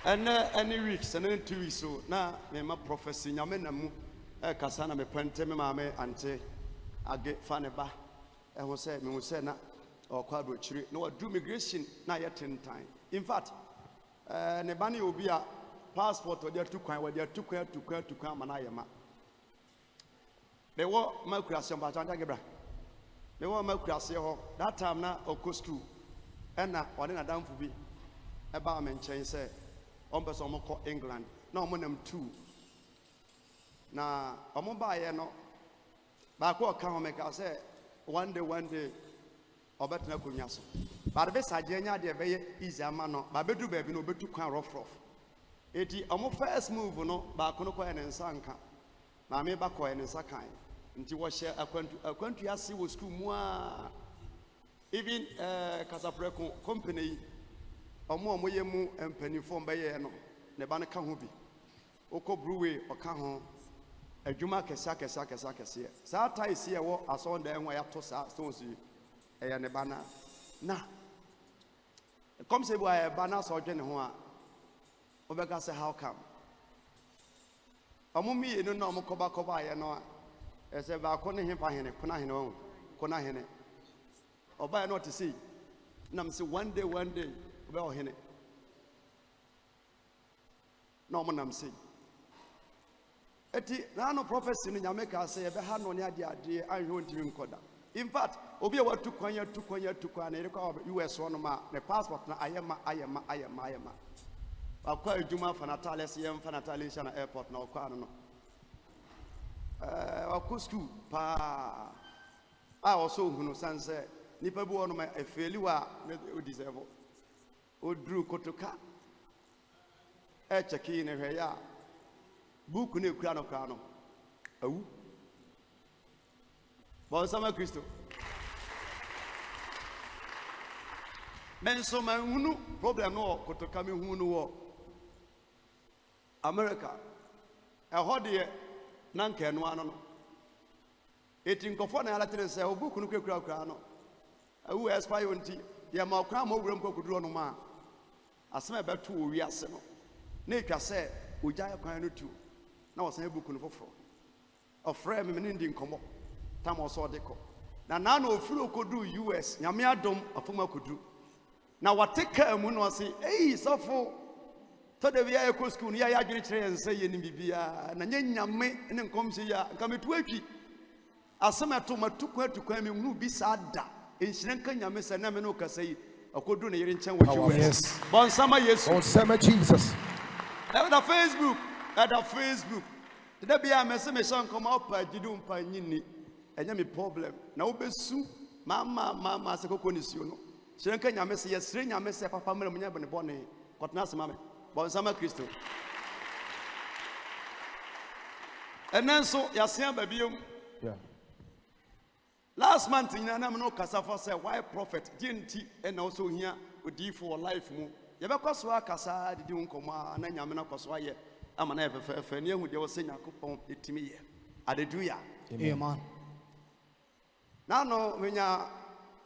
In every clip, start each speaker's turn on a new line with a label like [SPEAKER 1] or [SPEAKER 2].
[SPEAKER 1] And any weeks and then 2 weeks so now my prophecy nyamenamu kasana me pente me mame ante age faneba e ho say me say na or kwado chiri no do migration na yet 10 time. In fact ne bani obi a passport or there to kwan where there to kwan manayema me wo makurase mba tanta gebra me wo makurase ho that time na okostu na one na damfu bi e ba me nchen say on person mo England na omo nam 2 na omo ba ye no ba ko ka ho me ka say one day obetna konya so ba be saje nya de be ye easy ama no ba bedu ba bi no betu kwan rough eti omo first move no ba ko no ko ne nsa nka na me ba ko ne nsa kan nti wo hye akwantu ase wo school mu a even Casapreco company omo ye mu empanifo mba ye no ne ba ne ka ho bi oko brewery oka ho adwuma kesa sa tai se ye wo aso nda enwa ya to sa stones e ne ba na come say boy ba na so dwene ho a obeka say how come omo mi enu na omo koba ye no e say ba ko ne hemfa hene kuna hene oba not to see nam say one day oba o hene no mo nam say eti na no prophecy ni nyame ka say e be ha no ne ade anhwe ntimi nkoda. In fact obi e watu kwanya na rekwa US one ma ne passport na ayema akwa adwuma fa natale se yem fa natale sha na airport na okwa no akwa school pa also hunu sanse nipa bi wono ma efeli wa o deserve o dru kotoka e cheki ne hwe ya buku ne kura no awu bon sama Kristo men so man hunu problem no kotoka me hunu wo America e hode na nka no ano no eti nkofo na ala tere se obuku no kura no awu expire onti ya ma kwa ma owuram kokuduro no ma asema beto owi ase no na etwa se ogya kwan no tu na wo san buku no foforo ofre me ne ndi nkomo tam oso de ko na na ofiri okodu US nyame adom afoma kodu na wateka mu no se sofo to de via eco school ya ya adwene kire ense ye ni bibia na nyame ne nkomse ya nka metu atwi asema to matukwa me hunu bi sada enhyire nka nyame se na me no kasa yi akodu ne yire nchen wo
[SPEAKER 2] yes
[SPEAKER 1] bon sama yesu
[SPEAKER 2] on sama Jesus
[SPEAKER 1] at Facebook de bia me se me shan come up agidu mpa nyini enya me problem na obesu mama se kokko ni suo no hyire nka nyame se yesire nyame se papa mra munya bone bone kotna asema me bon sama Kristo enenso yasia babiom
[SPEAKER 2] yeah
[SPEAKER 1] last month in na no kasa for say why prophet didn't and also here odi for life mu ye be kwaso akasa didi nkoma na nyame na kwaso aye ama na efefe na ehu de wo senya kopon etimi ye hallelujah
[SPEAKER 2] amen
[SPEAKER 1] na no menya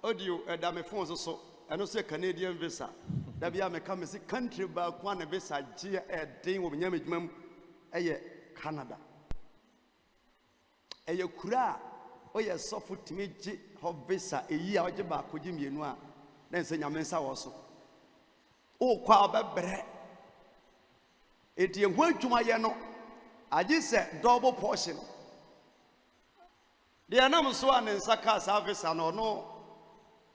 [SPEAKER 1] audio eda me phone so eno say Canadian visa da bia me ka me say country ba kwa na visa je den wo menya medwuma eye Canada eye kura oye sofo timi gi hobisa eyi a oje ba koji mienu a na nse nyame nsa wo so o kwa obebre eti ehu adwuma ye no agi se double portion de anam so an nsa ka service no no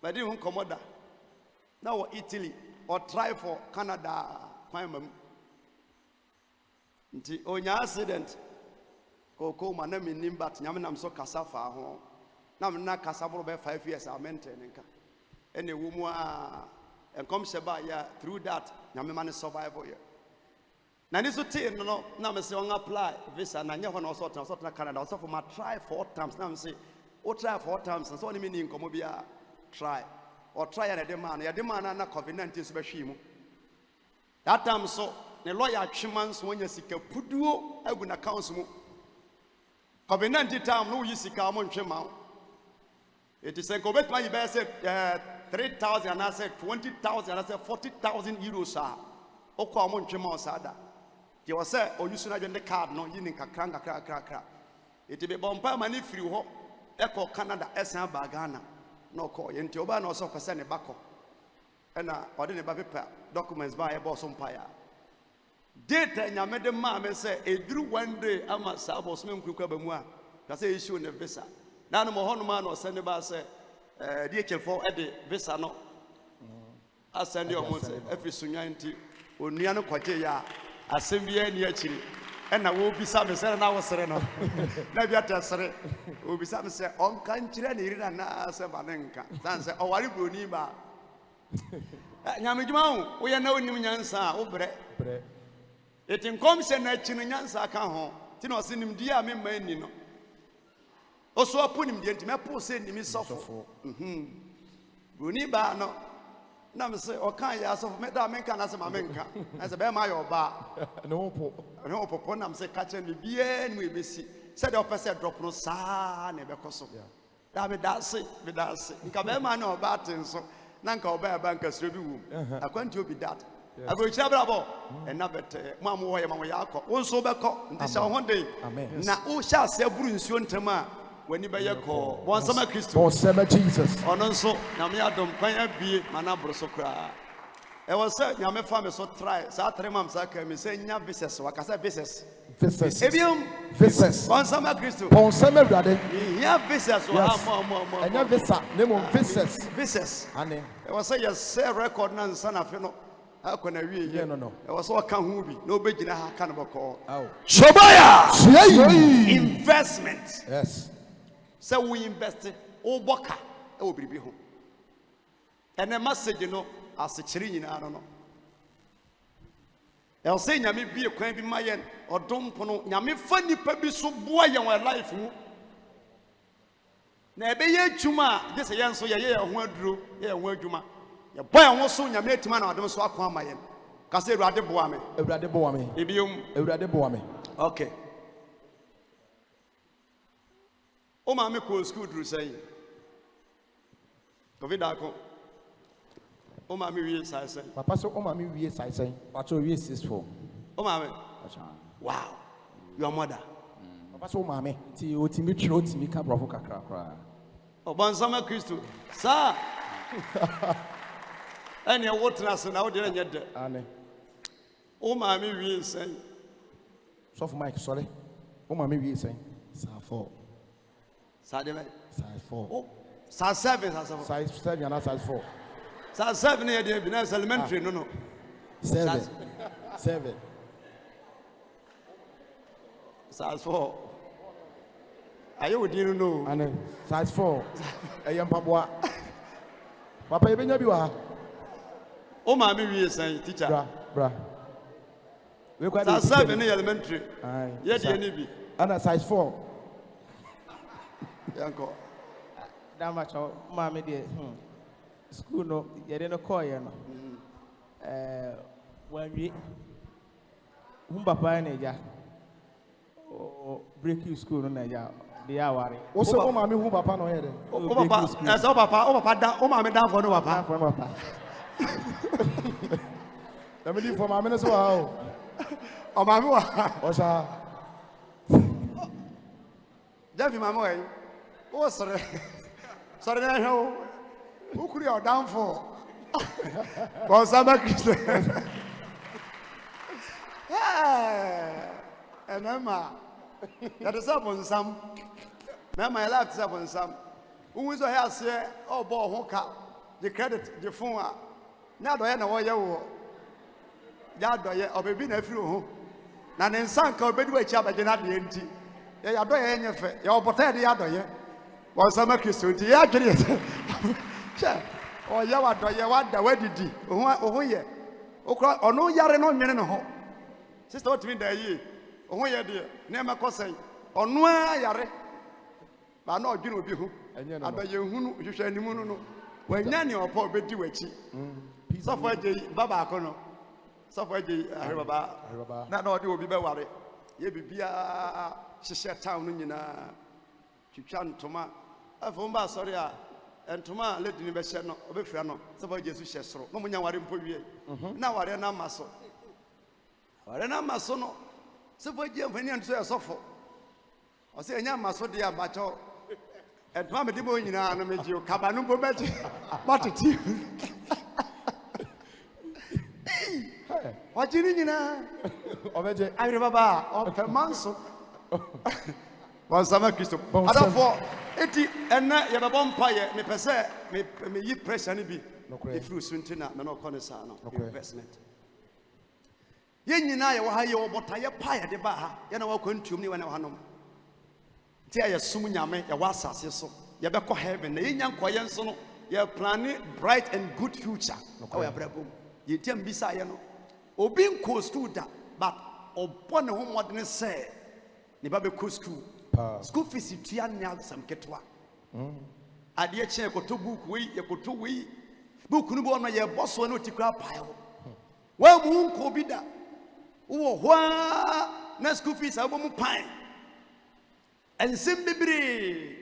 [SPEAKER 1] badi hu komoda na wo Italy or try for Canada kwan mam nti onya accident koko mana minim but nyame nam so kasa fa ho na kasa bro be 5 years a maintain nka ene wo mu a enkom sheba ya through that nyame man survival ya na ni so te no na me se on apply visa na nye ho na so na Canada so for ma try 4 times na me se o try 4 times so ni me ni nkomo bia try or try na de man ya de man na COVID-19 so be hwi mu that time so ne lawyer atweman so wonya sika puduo agu na council mu COVID-19 time no yisika mo ntwe ma it is a COVID man you better say 3,000 and I said 20,000 and I said 40,000 euros okwa mo ntwema osada je wo se oyusu na dwende card no yini kakra eti be bompa ma ne firi ho eko Canada esan ba Ghana no ko ye nti oba na oso kwese ne bako ena ode ne ba paper documents ba e boss empire data nyame de ma me se eduru one day ama sa boss me nkuku ba mu a ka se issue ne visa na no mo hono ma na ose ne ba se DHL4 e de visa no asende omo se efi sunyan nti onua no kwaje ya asem bia ni akiri ena wo bisa me se na wo sere no na bia ta sere wo bisa me se on kan kire ne iri na se ba ne nka san se o wari broni ba nyame djuma wo ye na onim nyansa wo bre etin kom se na chi no nyansa ka ho ti no se nim di a me ma ni no o so apunim di enti me po se ni mi sofo broni ba no na me say o kan ya sofo me da me kan na se ma me nka na se be ma yo ba
[SPEAKER 2] no
[SPEAKER 1] popo na me say ka che ni bia ni we besi se de o pese drop no sa na be koso da me da se nka be ma na o ba tin so na nka o ba nka sire bi wu akwanti obi dat agochi bravo na bete mo am wo ye ma wo ya akọ wo so be kọ nti sha ho de na o sha se buru nsuo ntama wani be ye kọ won sama Kristo
[SPEAKER 2] won sama Jesus
[SPEAKER 1] ono nso na me adom kwan abie mana boro so kra e wo se nyame fa me so try sa 3 months aka me se nya business wa ka se business ebium
[SPEAKER 2] business
[SPEAKER 1] won sama Kristo
[SPEAKER 2] won sama brade
[SPEAKER 1] nya business wa mo
[SPEAKER 2] enya visa name business
[SPEAKER 1] ane e wo se yes record na nsa na fe no akona wie ye
[SPEAKER 2] no
[SPEAKER 1] e wo se o ka ho bi na obegina ha ka no beko
[SPEAKER 2] Shobaya
[SPEAKER 1] investment
[SPEAKER 2] yes
[SPEAKER 1] so we invest o boka e wo biribi ho ene message no asechiri nyina no e say nyame bie kwan bi mayen odom pono nyame fa nipa bi so boa yen wa life mu na ebe ye adwuma de se yen so ye ho aduro ye ho adwuma ye boy ho so nyame atima na odom so akwa mayen ka se Ewurade boa me ebiom
[SPEAKER 2] Ewurade boa me
[SPEAKER 1] okay o ma me ko school duru say covid ako o ma me wie sai say
[SPEAKER 2] papa so o ma me wie sai say
[SPEAKER 3] pato wie 64
[SPEAKER 1] o ma me wow your mother
[SPEAKER 2] papa so o ma me
[SPEAKER 3] ti o ti mi tro ti mi ka brofo kakra kra
[SPEAKER 1] o ban sama Kristo sa ene wo tena se na wo de nya de
[SPEAKER 2] ane
[SPEAKER 1] o ma me wie say
[SPEAKER 2] so for Mike sorry o ma me wie say
[SPEAKER 3] sa 4
[SPEAKER 1] sa de me
[SPEAKER 3] size 4
[SPEAKER 1] oh sa 7
[SPEAKER 2] size 7 and size 4
[SPEAKER 1] sa 7 e de bi na elementary no
[SPEAKER 3] 7
[SPEAKER 1] size 4 ayo odi no
[SPEAKER 2] ane size 4 eyem paboa papa e benya bi wa
[SPEAKER 1] o ma me wie say teacher
[SPEAKER 2] bra we kwa
[SPEAKER 1] sa 7 e elementary ye de ni bi
[SPEAKER 2] ana size 4
[SPEAKER 1] yanko
[SPEAKER 4] damacho mama de school no yede no call ye no wanwi papa na ja o break you school no na ja de ya ware
[SPEAKER 2] o se o ma me hu papa no ye de
[SPEAKER 1] o papa so papa da o ma me da for no papa
[SPEAKER 2] da me di for ma me no so ha
[SPEAKER 1] o ma me wa
[SPEAKER 2] o sha
[SPEAKER 1] Javi mama wa o sore na ho ukuri o down for ko sama Kristo enema ya de sabon sam na my life sabon sam unwi so here say o bo ho ka the credit the phone a na do ye na wo ye wo ya do ye obebi na afiri ho na ne nsan ka obedi wa chi abaje na de enti ya do ye nyefe ya obota de ya do ye won sama Kristo di ya dwere che o ya wa do ye wa da wadidi o ho ye okra ono yare no nwene no ho sister what mean da yi o ho ye de na me kosen ono a yare ba na odwene obi ho abaye hunu hwehwe animu no wanya ne opa obedi wachi sofo aje baba akono sofo aje ahre baba na odi obi be ware ye bibia hihye town no nyina twitwa ntoma afo mba sorry a ntoma lady ni be hye no obefira no sofo aje su hye soro no munya ware mpo wie na ware na maso Arena Masono. So for you when you say so. I say nya maso dia bacho. And mama di mo nyina na meji o kabanu bo meji. Matiti. What you nyina?
[SPEAKER 2] Obeje.
[SPEAKER 1] Ayre baba, o pe manso. Bonsama Christo. Adafo eti ena ye bebo mpaye me pese me yi pressure ni bi.
[SPEAKER 2] Nokre.
[SPEAKER 1] If you suntina me no kone sa no investment. Ye nyina ye wo ha ye obota ye paye de ba ha. Ye na wa kwantuom ni wa na hanom. Ti aye sum nyame ye wa asase so. Ye be ko heaven na ye nya nkoye nso no ye planning bright and good future. Awo ya brabom. Ye tiam bisa ye no. Obi nko school da but obo ne ho modern say ne ba be ko school. School fees tua nya sam ketwa. Ade che koto book we ye koto we book no bo no ye boss no tikra pile. Wa mu nko bi da. Wo hwa na school fees abo mu pan. Ensem bebre.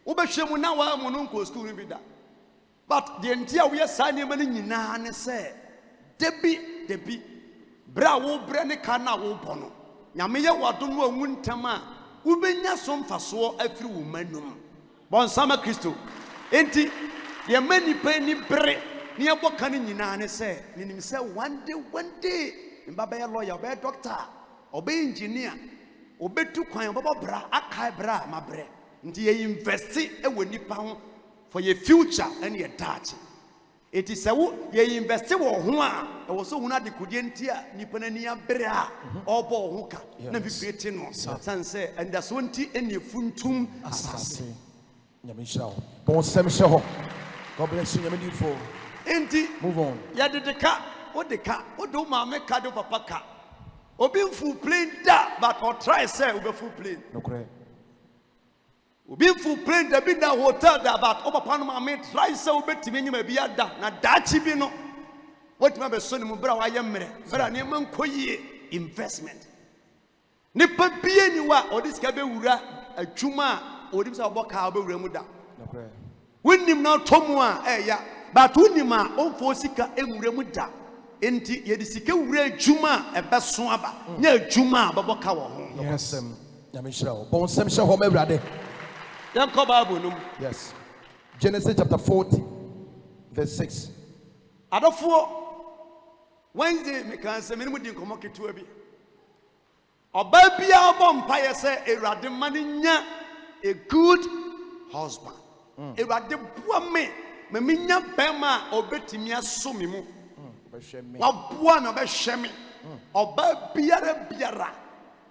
[SPEAKER 1] Wo be hwemu na wa mu no nko school bi da. But the entia we sa ne mani nyina ne se debi bra wo bre ne kana wo bono. Nyame ye wadom wa ntam a wo benya so mfaso afiri wo manum. Bonsama Kristo. Enti ye mani pa ni bre ne ye boka ne nyina ne se nim se one day mbaba ye lawyer be doctor obe engineer obetu kwan baba bra akai bra mabre nti ye invest e woni pa ho for your future and your dad. It is a ye invest wo ho a e wo so huna de kodie nti a nipa na ni abre a obo ho ka na bibeti no san say and that's one ti eni funtum
[SPEAKER 2] Asase. Nyame shira. Bon sem sheho. God bless you, nyame for.
[SPEAKER 1] Enti
[SPEAKER 2] Move on.
[SPEAKER 1] ya de ka o do ma me ka do papa ka obi full plane da but or try say we full plane
[SPEAKER 2] Nokre.
[SPEAKER 1] obi full plane da bi na hotel da but o papa no ma me try say we betimi nyima bi ada na dachi bi no what ma be so ni mu bra wa ye mmere bra ne man koyie investment ne pa bie ni wa odi sika be wura adwuma odi bisa oboka be wura mu da
[SPEAKER 2] Nokre.
[SPEAKER 1] winnim na tomu a ya but winnim a onfo sika ewura mu da enti ye di sika wura adwuma ebeso aba nya adwuma baboka wo ho
[SPEAKER 2] Yes. Nyame shira. Bon sem sheho me brade.
[SPEAKER 1] yan ko Bible num
[SPEAKER 2] Yes. Genesis chapter 40 verse 6.
[SPEAKER 1] adofo Wednesday me kan se me mu di nkomo ketua bi oba bia obo mpaye se ewurade mane nya a good husband ewurade bua me nya bema obetimi aso me mu waboa me obehwe me oba biara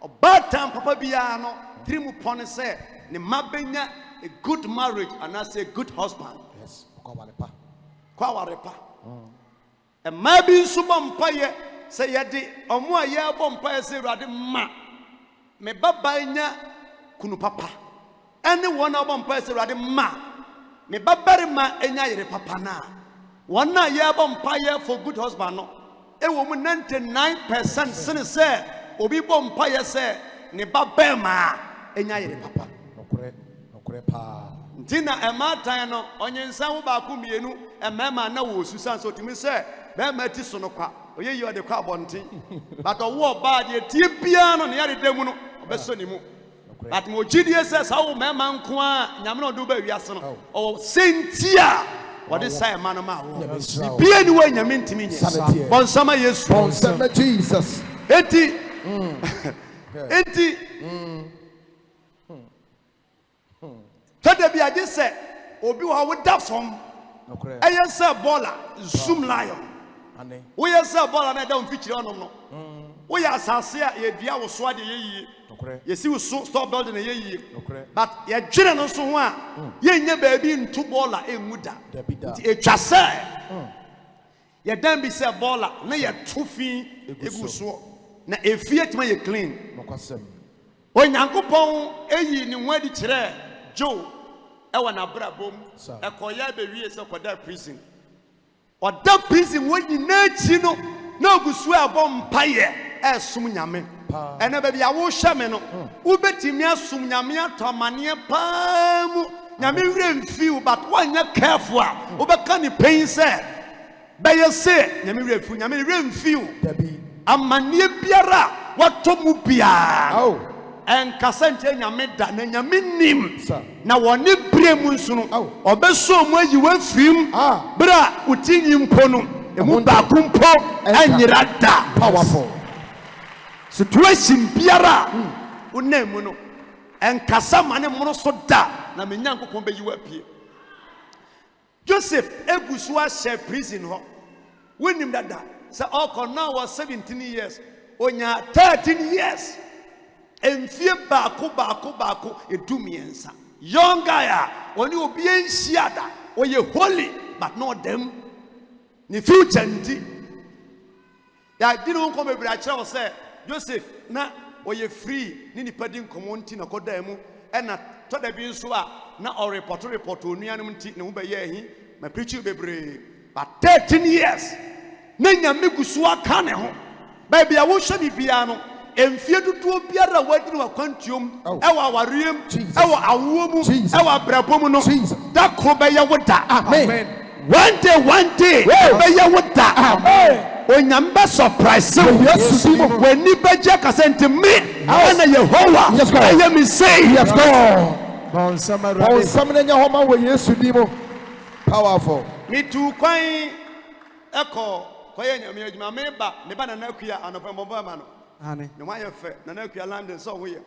[SPEAKER 1] oba tam papa biara no trimu pone se ne mabenya a good marriage and as a good husband.
[SPEAKER 2] Yes. Kwawarepa.
[SPEAKER 1] Kwawarepa. E ma bi nso bɔ mpaye se yede omo a ye bɔ mpaye se Awurade ma me baba nya kunu papa ene won a bɔ mpaye se Awurade ma me babare ma enya yere papa na won a ye bɔ mpaye for good husband no e wo mu 99% sene se obi bɔ mpaye se ne baba ma enya yere papa
[SPEAKER 2] Nokre pa.
[SPEAKER 1] ntina ematan no onyensa ho ba ko mienu emema na wo susan so timi se be ma ti so no kwa oyeyi ode kwa abonten but owo ba de tie bia no ne yare demu no obeso ni mu but mo gidie se sa wo mema nko a nyame no do ba wiase no o sentia wode sai ma no ma wo bia ni wo nyame ntimi nye bonsama Yesu
[SPEAKER 2] Bonsama Jesus.
[SPEAKER 1] eti tada bi ade se obi wa wo da fom
[SPEAKER 2] Nokre.
[SPEAKER 1] eye se baller zoom lion
[SPEAKER 2] Ane.
[SPEAKER 1] wo ye se baller na da mfikire onom no wo ya asase a ye dua wo so ade ye yie
[SPEAKER 2] Nokre.
[SPEAKER 1] ye si wo so stop building ye yie
[SPEAKER 2] Nokre.
[SPEAKER 1] but ye dwere no so ho a ye nya ba bi ntu baller enwu da
[SPEAKER 2] Dabi da.
[SPEAKER 1] ti etwa se ye dan bi se baller na ye tofi egu so na efie tima ye clean
[SPEAKER 2] Nokwasem.
[SPEAKER 1] onyankopon eyi ni ho adi kire Joe ewa na brabom ekoya be wie se koda prison oda prison woni na chi no na ogusu abom mpaye esum nyame ene ba bia wo hwe me no ubetimi asum nyame atomane paamu nyame wure mfiu but wanya careful ubeka ni pain se be ye se nyame wure mfiu nyame wure mfiu
[SPEAKER 2] Dabi.
[SPEAKER 1] amanie biara watomu bia
[SPEAKER 2] Oh.
[SPEAKER 1] enkasa ntie nyame da na nyame nim
[SPEAKER 2] Sir.
[SPEAKER 1] na woni bremu nso no
[SPEAKER 2] Oh.
[SPEAKER 1] obeso mu ayiwa fim bra utinyi mpo no emu ba kumpo anyira da
[SPEAKER 2] Powerful.
[SPEAKER 1] situation biara unemu no enkasa mane mono so da na menyankopon be yiwa pie Joseph egusu a share prison ho wonim dada say now was 17 years onya 13 years emfie baako edumiensa young guy oni obi enhia da oye holy but not them ni future nti ya dinu nko bebre a kire wo say Joseph na oye free ni nipa di nkomo nti na koda mu ena to da bi nso a na o report onuanum nti ne wo be ye hi ma preach bebre but 13 years na nyame gusu aka ne ho ba bia wo hwe bibia no emfie dudu biara wadi no akwantuom ewa awariem ewa awuomu ewa abrabom no da kro be ye woda
[SPEAKER 2] Amen.
[SPEAKER 1] one day be ye woda
[SPEAKER 2] Amen.
[SPEAKER 1] onyamba surprise
[SPEAKER 2] Yes,
[SPEAKER 1] when ni beje kasente me na Yehowa
[SPEAKER 2] Yes, God.
[SPEAKER 1] aye me say
[SPEAKER 2] Yes, God.
[SPEAKER 4] Bon summer
[SPEAKER 2] Oh, something nya homa we Yesu dimo. Powerful.
[SPEAKER 1] me tu kwan eko koye nyame adwuma me ba na nakua anopambo ma no
[SPEAKER 4] honey.
[SPEAKER 1] ne wayɛ fɛ na nakua London so hoye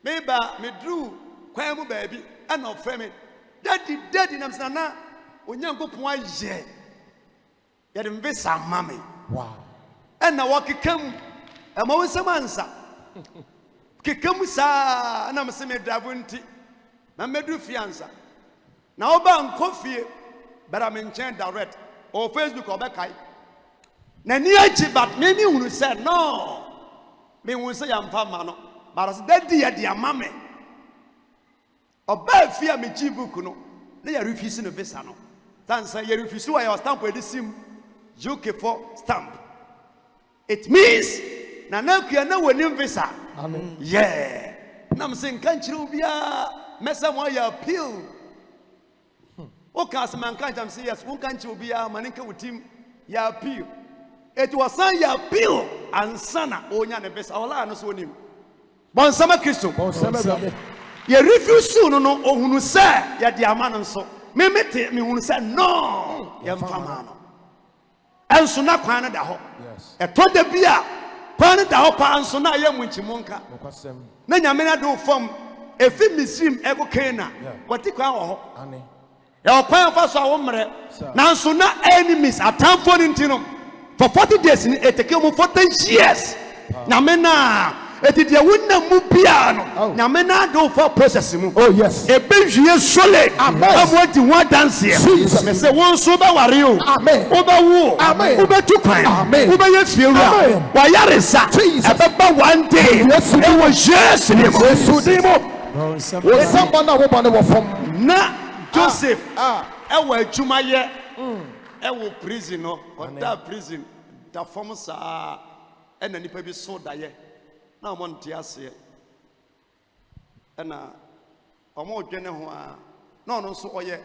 [SPEAKER 1] me ba me dru kwan mu baabi ana ofrɛ me daddy nam sana onyankopon ayɛ yɛde mvisa ma me
[SPEAKER 2] Wow.
[SPEAKER 1] ɛna wɔkekam ɛma wo nsɛm ansa kekam saa na mse me dravo nti na medu fie ansa na woba nkɔ fie bara me nkyɛn direct o Facebook ɔbɛkae na ni agyi but me hunu sɛ no me hu sɛ yɛmfa ma no bara sɛ dadi yɛde ama me ɔbaa fie a megyi book no na yɛrefisi no visa no tansa yɛrefisi wɔ yɛ stamp ɛde sim UK for stamp it means na nakua na wɔnim visa
[SPEAKER 2] Amen.
[SPEAKER 1] yeah nam sɛ nka nkyerɛ wo biaa mɛsɛ mo ayɛ appeal woka asɛma nka nkyɛm sɛ yes wonka nkyerɛ wo biaa ma ne nka wo tim yɛ appeal it was san yɛ appeal ansa na ɔnya ne visa ɔlaa no so onim bɔnsɛma Kristo
[SPEAKER 2] Oh, something.
[SPEAKER 1] yɛ refuse no no ohunu sɛ yɛde ama no nso me hunu sɛ no yɛmfa ma no ɛnso na kwan no da hɔ
[SPEAKER 2] Yes.
[SPEAKER 1] ɛtɔ da bi a kwan no da hɔ paa nso na yɛ mu nkyimo nka
[SPEAKER 2] Okwasem.
[SPEAKER 1] na nyame na do fam efi Misrim ɛkɔ Kana wɔte kwan wɔ hɔ
[SPEAKER 2] Ani.
[SPEAKER 1] yɛwɔ kwan fa so a wo mmerɛ nanso na enemies atamfo no nti no for 40 days ni eteke mu 40 years nyame na eti deɛ wonam mu bia no nyame na do for process mu
[SPEAKER 2] Oh, yes.
[SPEAKER 1] ebewie solid amo di ho adanse
[SPEAKER 2] Jesus.
[SPEAKER 1] me se won so ba ware o
[SPEAKER 2] Amen.
[SPEAKER 1] wo ba wo
[SPEAKER 2] Amen.
[SPEAKER 1] wo betu kwan
[SPEAKER 2] Amen.
[SPEAKER 1] wo be ye fiewura
[SPEAKER 2] Amen.
[SPEAKER 1] wa yare sa
[SPEAKER 2] Jesus.
[SPEAKER 1] ebeba one day
[SPEAKER 2] Yes,
[SPEAKER 1] e wo Jesus name
[SPEAKER 2] Yesu dimo.
[SPEAKER 4] Bon summer.
[SPEAKER 2] We somebody na wo bane wo fom.
[SPEAKER 1] na Joseph e wo adwuma ye e wo prison no da prison da fom sa e na nipa bi so da ye na mo nte ase e na omo dwene ho a na ono so oye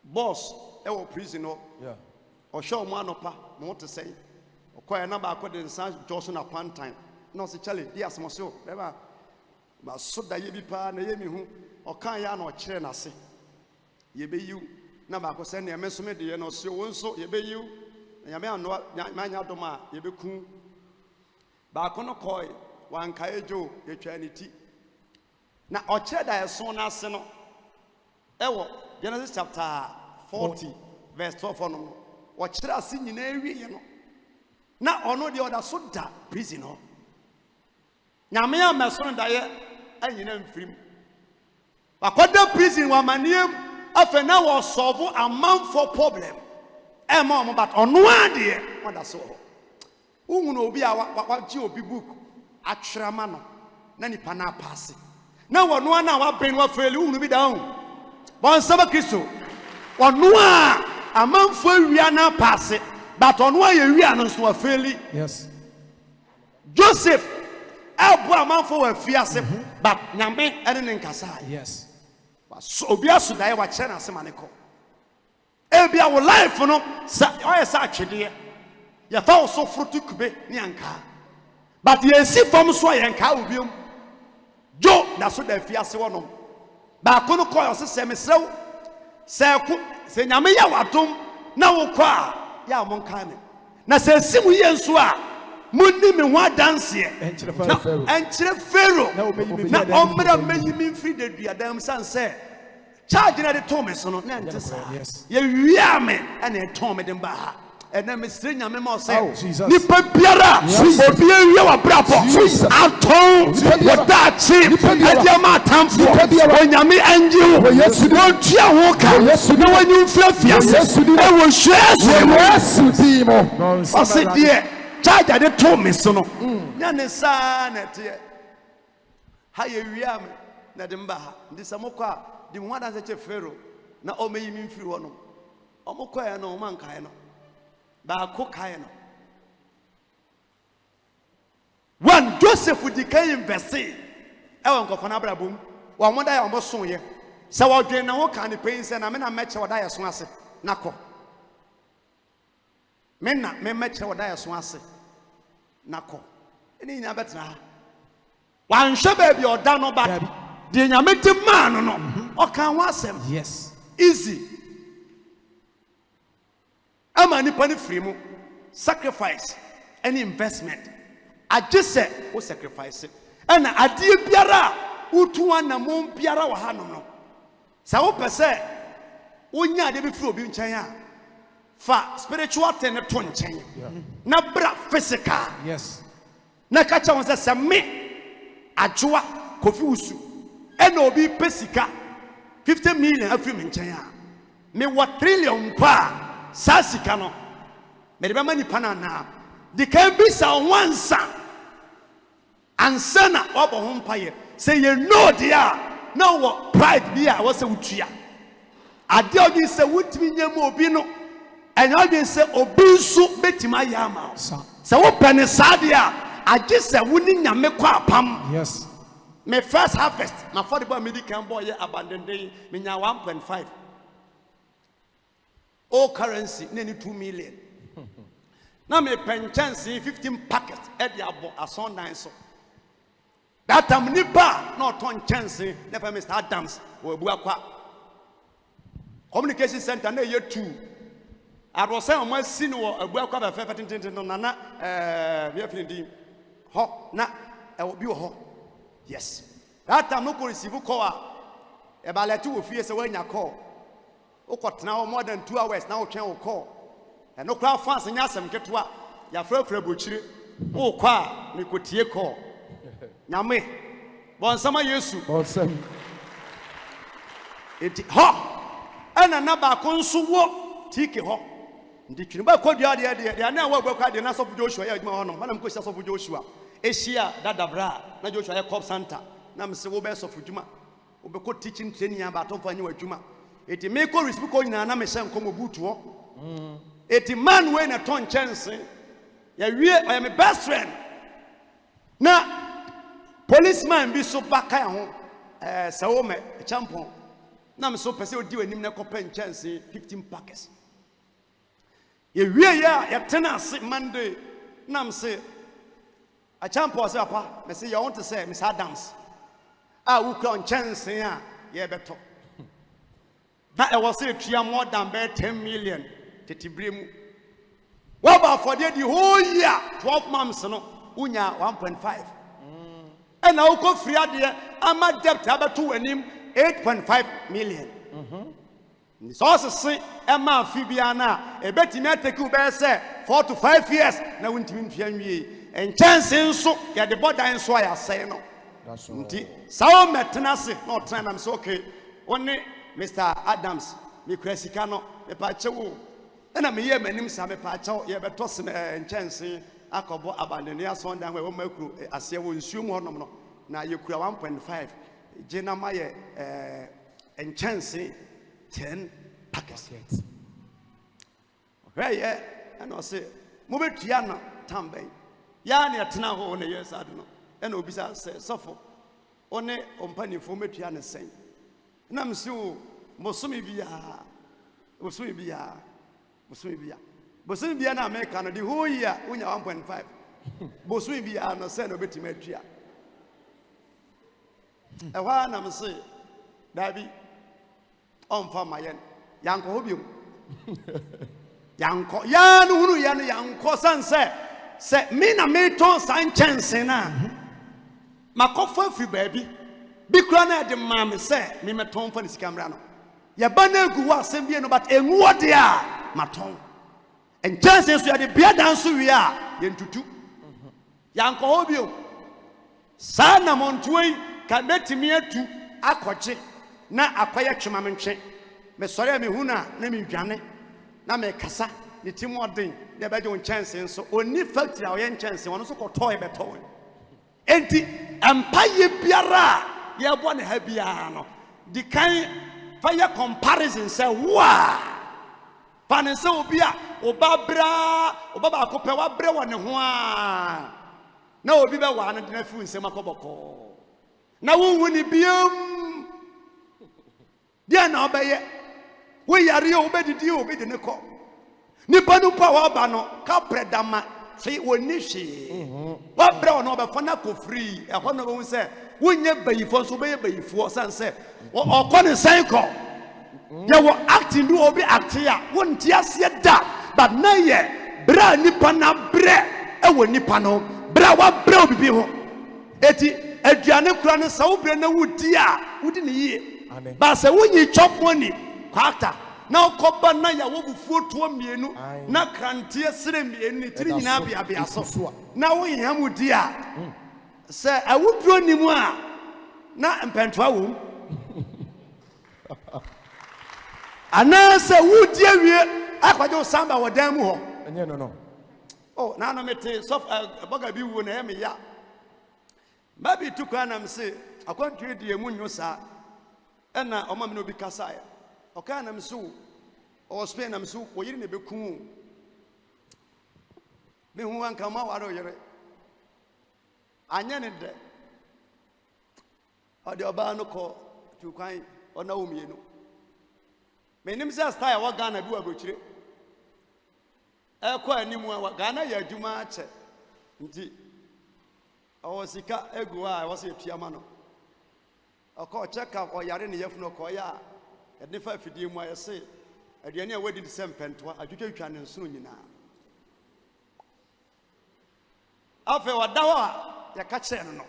[SPEAKER 1] boss e wo prison no
[SPEAKER 2] Yeah.
[SPEAKER 1] o show mo anopa mo te sei o koye na ba ko de nsan Johnson na pantan na o se chale di asmo so be ba so da ye bi pa na ye mi hu o kan ya na o kire na se ye be yiw na ba ko se ne me so me de ye no so wo nso ye be yiw na me anno ma nya dom a ye be ku ba ko no koy wan ka ejo ye twa ni ti na o kire da ye so na ase no ewo Genesis chapter 40 verse 12 no o kire ase nyina ewie ye no na ono de oda so da prison no nyame a meso da ye anyina mfirim akoda prison wa maniem afa na wo solve a man for problem e ma o but ono ade oda so ho uhunu obi a wa gi obi book atwerama no na nipa na pass na wono na wa bring wa fail uhunu bi da ho bon sama Kristo wono a man for wia na pass but ono a ye wia no so wa fail.
[SPEAKER 4] Yes.
[SPEAKER 1] Joseph abo a man for wa fiase but nyame ene ne nkasa.
[SPEAKER 4] Yes.
[SPEAKER 1] So obi asoda ye wa kire na asema ne ko ebia wo life no sa oye sa atwede ya fa so fruit kube ni anka but ye si fam so ye nka obiom jo na so da fiase wonom ba ko no koyo se mesrew se nyame ya wadom na wo kwa ya mo nka me na se simu ye nso a munni me ho adanse enkyere fero na omra meyi mi mfiri de duadam sanse charge na de to me so no na ntesa ye wia me na e to me de mba ha ena me sire nyame ma say ni pa biara obi ewie wa brapo aton woda chi adiama tamfo onyame anji wo tua ho ka na wanyu mfrafia e wo hwe di mo ose die charge de to me so no nya ne sa na te ha ye wia me na de mba ha ndi samokwa di ho adanse che fero na o meyi mi mfiri ho no omokwa ya no man kan no ba ko kai no one Joseph di kan invest e won ko fana brabom wa mo da ya mo so ye se wa dwen na wo kan ne pay se na me na meche wa da ya so ase na ko me na me meche wa da ya so ase na ko eni nya betra ha wan hwe ba bi oda no ba de nya me de man no o kan wa asem
[SPEAKER 2] Yes.
[SPEAKER 1] easy ama nipa ni free mu sacrifice any investment agese wo sacrifice and adie biara utu anamon biara wa hanom no sa wo pese wonya ade bi free obi nchen a fa spiritual ten to nchen na bra physical
[SPEAKER 2] Yes.
[SPEAKER 1] na kacha won se me ajoa kofi usu ena obi pesika 50 million afri me nchen a me 1 trillion pa sasika no me de bema ni pana na de kan bi sa wansa ansana obo ho mpaye say you know dia na wo pride bi a wo se wutua ade obi se wutimi nyam obi no enya obi se obi nso betima ya ma se wo pene sade a age se woni nyame kwa apam.
[SPEAKER 2] Yes.
[SPEAKER 1] My first harvest my 40 medical boy abandoned day me nya 1.5 all currency nearly 2 million. Now me pen chance 15 packets at the abo ason nine so. That time nipa no turn chance never Mr. Adams or Buakwa. Communication center na year 2. I was saying my sin or a Buakwa fair nana we have indeed ho na I will be ho. Yes. That time no go receive call about let you fear so when you call. Now more than 2 hours now can call and no crowd fans and yasam get to ya frɛ buchiri o kwa me kotie call nyame bon sama yesu
[SPEAKER 2] Awesome.
[SPEAKER 1] eti ho ana na ba ko nso wo tike ho ndi twini ba ko dia de na wa gba de na so Joshua ya adwuma ho no mana mko sia so Joshua ehia dadabra na Joshua ya cop center na mse wo be so dwuma wo be ko teaching training about to fanyi wa dwuma eti me ko receive ko nyina na me hye nkomo butu ho eti man we na ton chance ya wie I am my best friend na policeman bi so baka ho se wo me champon na me so pese odi wanim na ko pen chance 15 packets ya wie ya tenase Monday na me say a champon say apa me say you want to say Mr. Adams wo kron chance a ye beto that I was say more than 10 million tetibremu. What about for the whole year 12 months no unya 1.5 and now go free there ama debt about to him 8.5 million so also say ema fibiana e betimi take you be say 4 to 5 years na wuntimi mfianwie en chance nso ya the border nso ya say no
[SPEAKER 2] That's all.
[SPEAKER 1] nti sawo metenase no try na say okay only Mr. Adams me kwasika no me pa chewo na me ye manim sa me pa chewo ye beto se enchanse akobo abandon ya son dan we wo makuru ase wo nsuo mu honom no na ye kura 1.5 gina ma ye enchanse 10 packets right yeah and I say mo betua no tamben ya na etena ho na yes adu no na obisa say sofo one ompanifo metua ne sen na msiu mosumi biya bosom bia na America no the whole year unya 1.5 bosom bia no say no betima atua ehwa na me say dabi onfa mayen yanko hobium yanko ya no hunu ya no yanko sanse se me na me ton san chense na makofa fi baabi bi kura na de ma me se me meton fa ni sikamra no ya bana gu wa asem bi no but enwo de a maton en chense so ya de bia dan so wi a ye ntutu yanko hobium sana montuoi ka betimi atu akoche na akwaya twema mentwe me sori me huna na me dwane na me kasa ne timoden de beje on chance nso oni factory a oyen chance wono so kotoy betoy enti empaye biara ye bo ne ha biara no di kan fire comparison say wa fan say obi a obabra obaba akopɛ wa bre wɔ ne ho a na obi be wa no de na fu nsɛm akɔbɔkɔ na wonwu ni biam dia na obeye we yare obedidi obedi ne kɔ nipa no pa wa ba no ka predama sei woni hwe wa bre no obɛfa na kɔ free ɛhɔ no be sɛ wonye bayifo so beye bayifo sanse ɔkɔ ne san kɔ ye wo acting do obi acting a wonti ase da but na ye bra nipa na bre ɛwɔ nipa no bra wa bre obi bi ho eti aduane kura ne sa wo bre na wudi a wudi ne yie ba se wonyi chop money kwata na okoba na ya wo bufuo to mienu na krantie sere mienu tiri nyina bia so na wo yam wudi a se awuduro nimu a na mpentwa wo ana se wudi awie akwaje samba wodan mu ho
[SPEAKER 2] enye no
[SPEAKER 1] oh na no mete sof boga bi wu na ya me ya mabi tukwa na mse akwantu die mu nyo sa ena oma me no bi kasa ya oka na mse o Spain na mse o yiri ne beku me hu anka ma waro yere anya ne de o de oba no ko tukwan ona wo mienu me nim se style wa Ghana bi wa bochire ekọ animu a Ghana ya adwuma ache nti awosika egu a wose etuama no akọ check up oyare ne yefunu ko ya ede fa fidie mu ayese aduane a wadi sempentwa adwetwa ne nsoro nyina afa wadaho a ya ka che no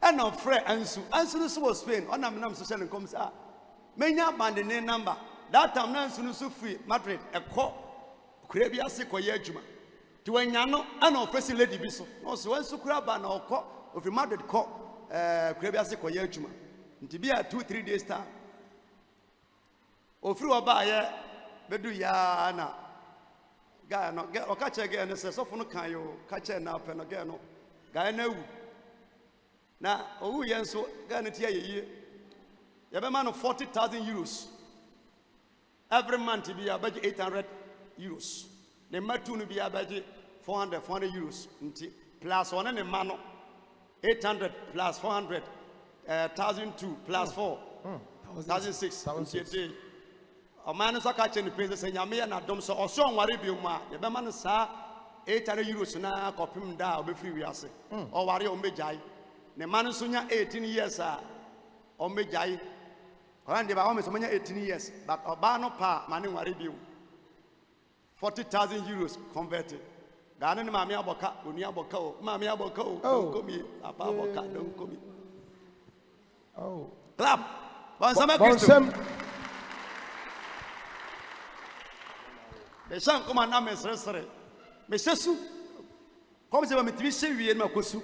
[SPEAKER 1] ena ofre ansu no so Spain onam social income sa menya band ne number that time na ansu no so free Madrid ekọ kura bi ase koye adwuma ti wanya no ana ofesi lady bi so no so wansu kura ba na okọ ofi Madrid kọ kura bi ase koye adwuma nti bi a 2-3 days time ofiri oba ye bedu ya na ga no ga o ka che ga ne se so funu kan yo ka che na pe no ga no ga na wu na owu ye nso ga ne tie ye ye be man 40,000 euros every month bi a budget 800 euros ne matu no bi a budget 400 euros nti plus one ne ma no 800 plus 400 1,002 plus 4 1,006 a man so ka che ne pese se nyame ya na dom so oso onware bi mu a ye be ma no sa 800 euros na kopim da obefiri wiase o ware o mejai ne man so nya 18 years a o mejai kwande ba o me so nya 18 years but oba no pa mane ware bi 40,000 euros converted Ghana ni mami aboka oni aboka o mami aboka o komi apa aboka don komi
[SPEAKER 2] oh
[SPEAKER 1] clap bonsam Kristo be san koma na mesresere me sesu kom se ba metimi hye wie na kosu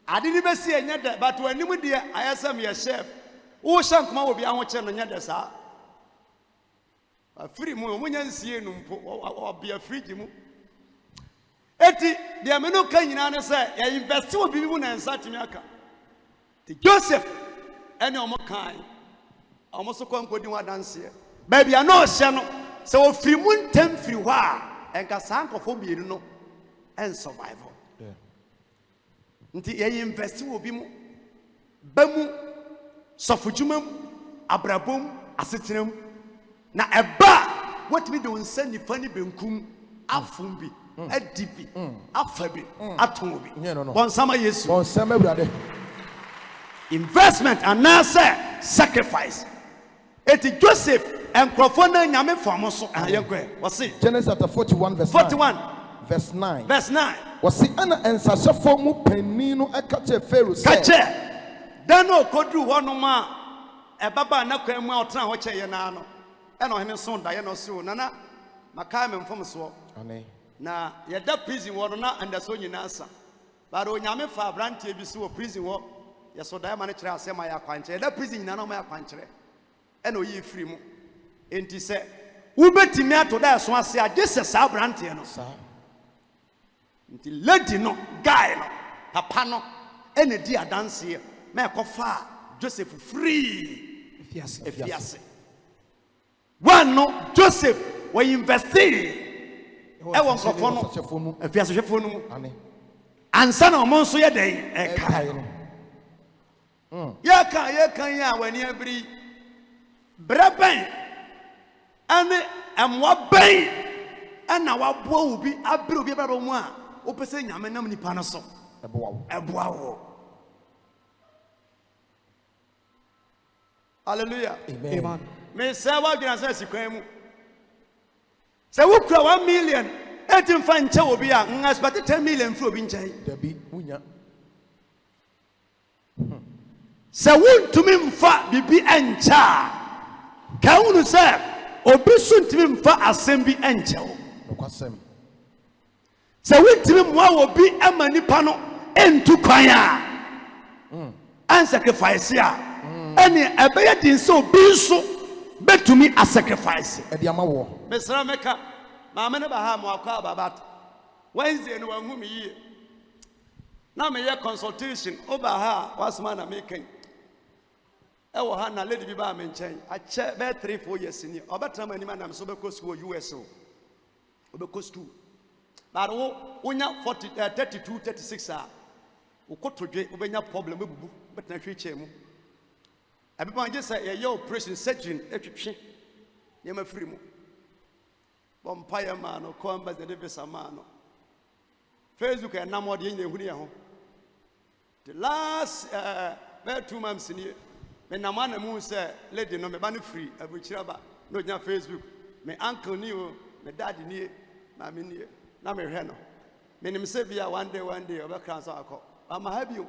[SPEAKER 1] ade ni besi enya de but wanimu de ayasam ye chef wo san koma wo bi aho che no nya de sa afiri mu mo nya nsie nu mpo obia fridge mu eti de me no ka nyina ne se ya invest wo bibi mu na nsa timi aka ti Joseph ene omo kan omo so kwankodi wa danse ba bia no hye no se wo firi mu ntem firi hɔ a enka sankofo bienu no en survival nti ya invest wo bi mu ba mu sofujumam abrabom asetenam na eba what me do nsa nifa ni benkum afumbi, edibi, afabi, atobi.
[SPEAKER 2] No.
[SPEAKER 1] Bonsama Yesu.
[SPEAKER 2] Bonsama brother.
[SPEAKER 1] Investment and now say sacrifice. Eti Joseph and Crofona Nyame Famoso. What's it?
[SPEAKER 2] Genesis chapter 41 verse
[SPEAKER 1] 41
[SPEAKER 2] verse 9.
[SPEAKER 1] Verse 9.
[SPEAKER 2] What's it? Anna and Sasha formu penino ekache Pharaoh.
[SPEAKER 1] Kache. Dano kodru wanoma. Ebaba na kwemu otna hoche ye na no. Eno hene son da ye no so nana makai me mfom so. Na ye da prison wo no na anderso nyina sa. But onyame fa brantie bi so prison wo. Ye so da ma ne kire asema ya kwanche. Da prison nyina no ma ya kwanche. Eno yi free mu. Enti se ubetimi ato da so ase a Jesus sa brantie no. Nti lady no guy no papa no ene di adanse me kofa Joseph free efiase one no Joseph we invested e won kofo no efiase hwefo no mu ansa na omo nso ye den e kai no ye kan ya wani abiri braben ane amwa ben ana waboa ubi abiri obi baro mu a opese nyame nam nipa no so eboa wo. Hallelujah.
[SPEAKER 2] Amen.
[SPEAKER 1] Me say wa gina say sikwan mu say wo kura 1 million etim fa nche obi a expect 10 million fro obi nche
[SPEAKER 2] Debi unya.
[SPEAKER 1] say wo ntumi mfa bibi encha ka unu say obi so ntumi mfa asem bi enche wo
[SPEAKER 2] Nokwasem.
[SPEAKER 1] say wo ntumi mwa obi ema nipa no entu kwan a sacrifice a any ebeye din so bi so betumi a sacrifice
[SPEAKER 2] Ediama wo.
[SPEAKER 1] Mesra meka maame ne ba ha mo akwa babat Wednesday no wanhu me yie na me ye consultation oba ha wasma na me kan e wo ha na lady bi ba me nchen a che be 3-4 years ni obetra mani na me so be ko school US o obe ko school but wo unya 32 36 a wo kotodwe obenya problem ebubu betna hwe che mu Everyone just say, "Yo, operation surgery, etwetwe." Yema free mu. Bompire man, o komba de Davis amano. Facebook and namo de ehuni e ho. The last 2 months ni me namana mu say lady no me ba no free abuchiraba no nya Facebook. Me uncle ni o, me dad ni, ma me ni. Na me hwe no. Me nim say bia one day obekran so akọ. Ama ha bio.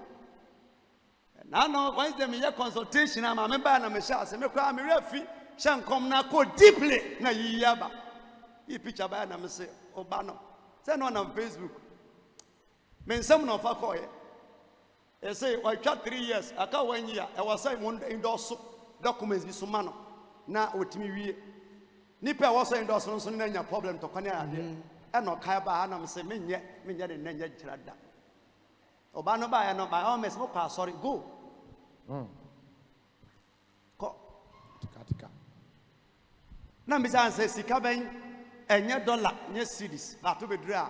[SPEAKER 1] No, Wednesday me ye consultation am me ba na me sha se me kwa me refi sha nkom na ko deeply na yiyaba. E picture ba na me se oba no. Say no na Facebook. Me nsam no fa ko ye. E say o twa 3 years aka 1 year e was say one endorse documents bi so ma no na otimi wie. Nipa was say endorse no so na nya problem to kwane ade. E no kai ba na me se me nye de na nya kirada. Oba no ba ya no ba o me se mo kwa sorry go. Ko
[SPEAKER 2] Tika.
[SPEAKER 1] na me say sika ben enye dollar nye cedis ba to bedru a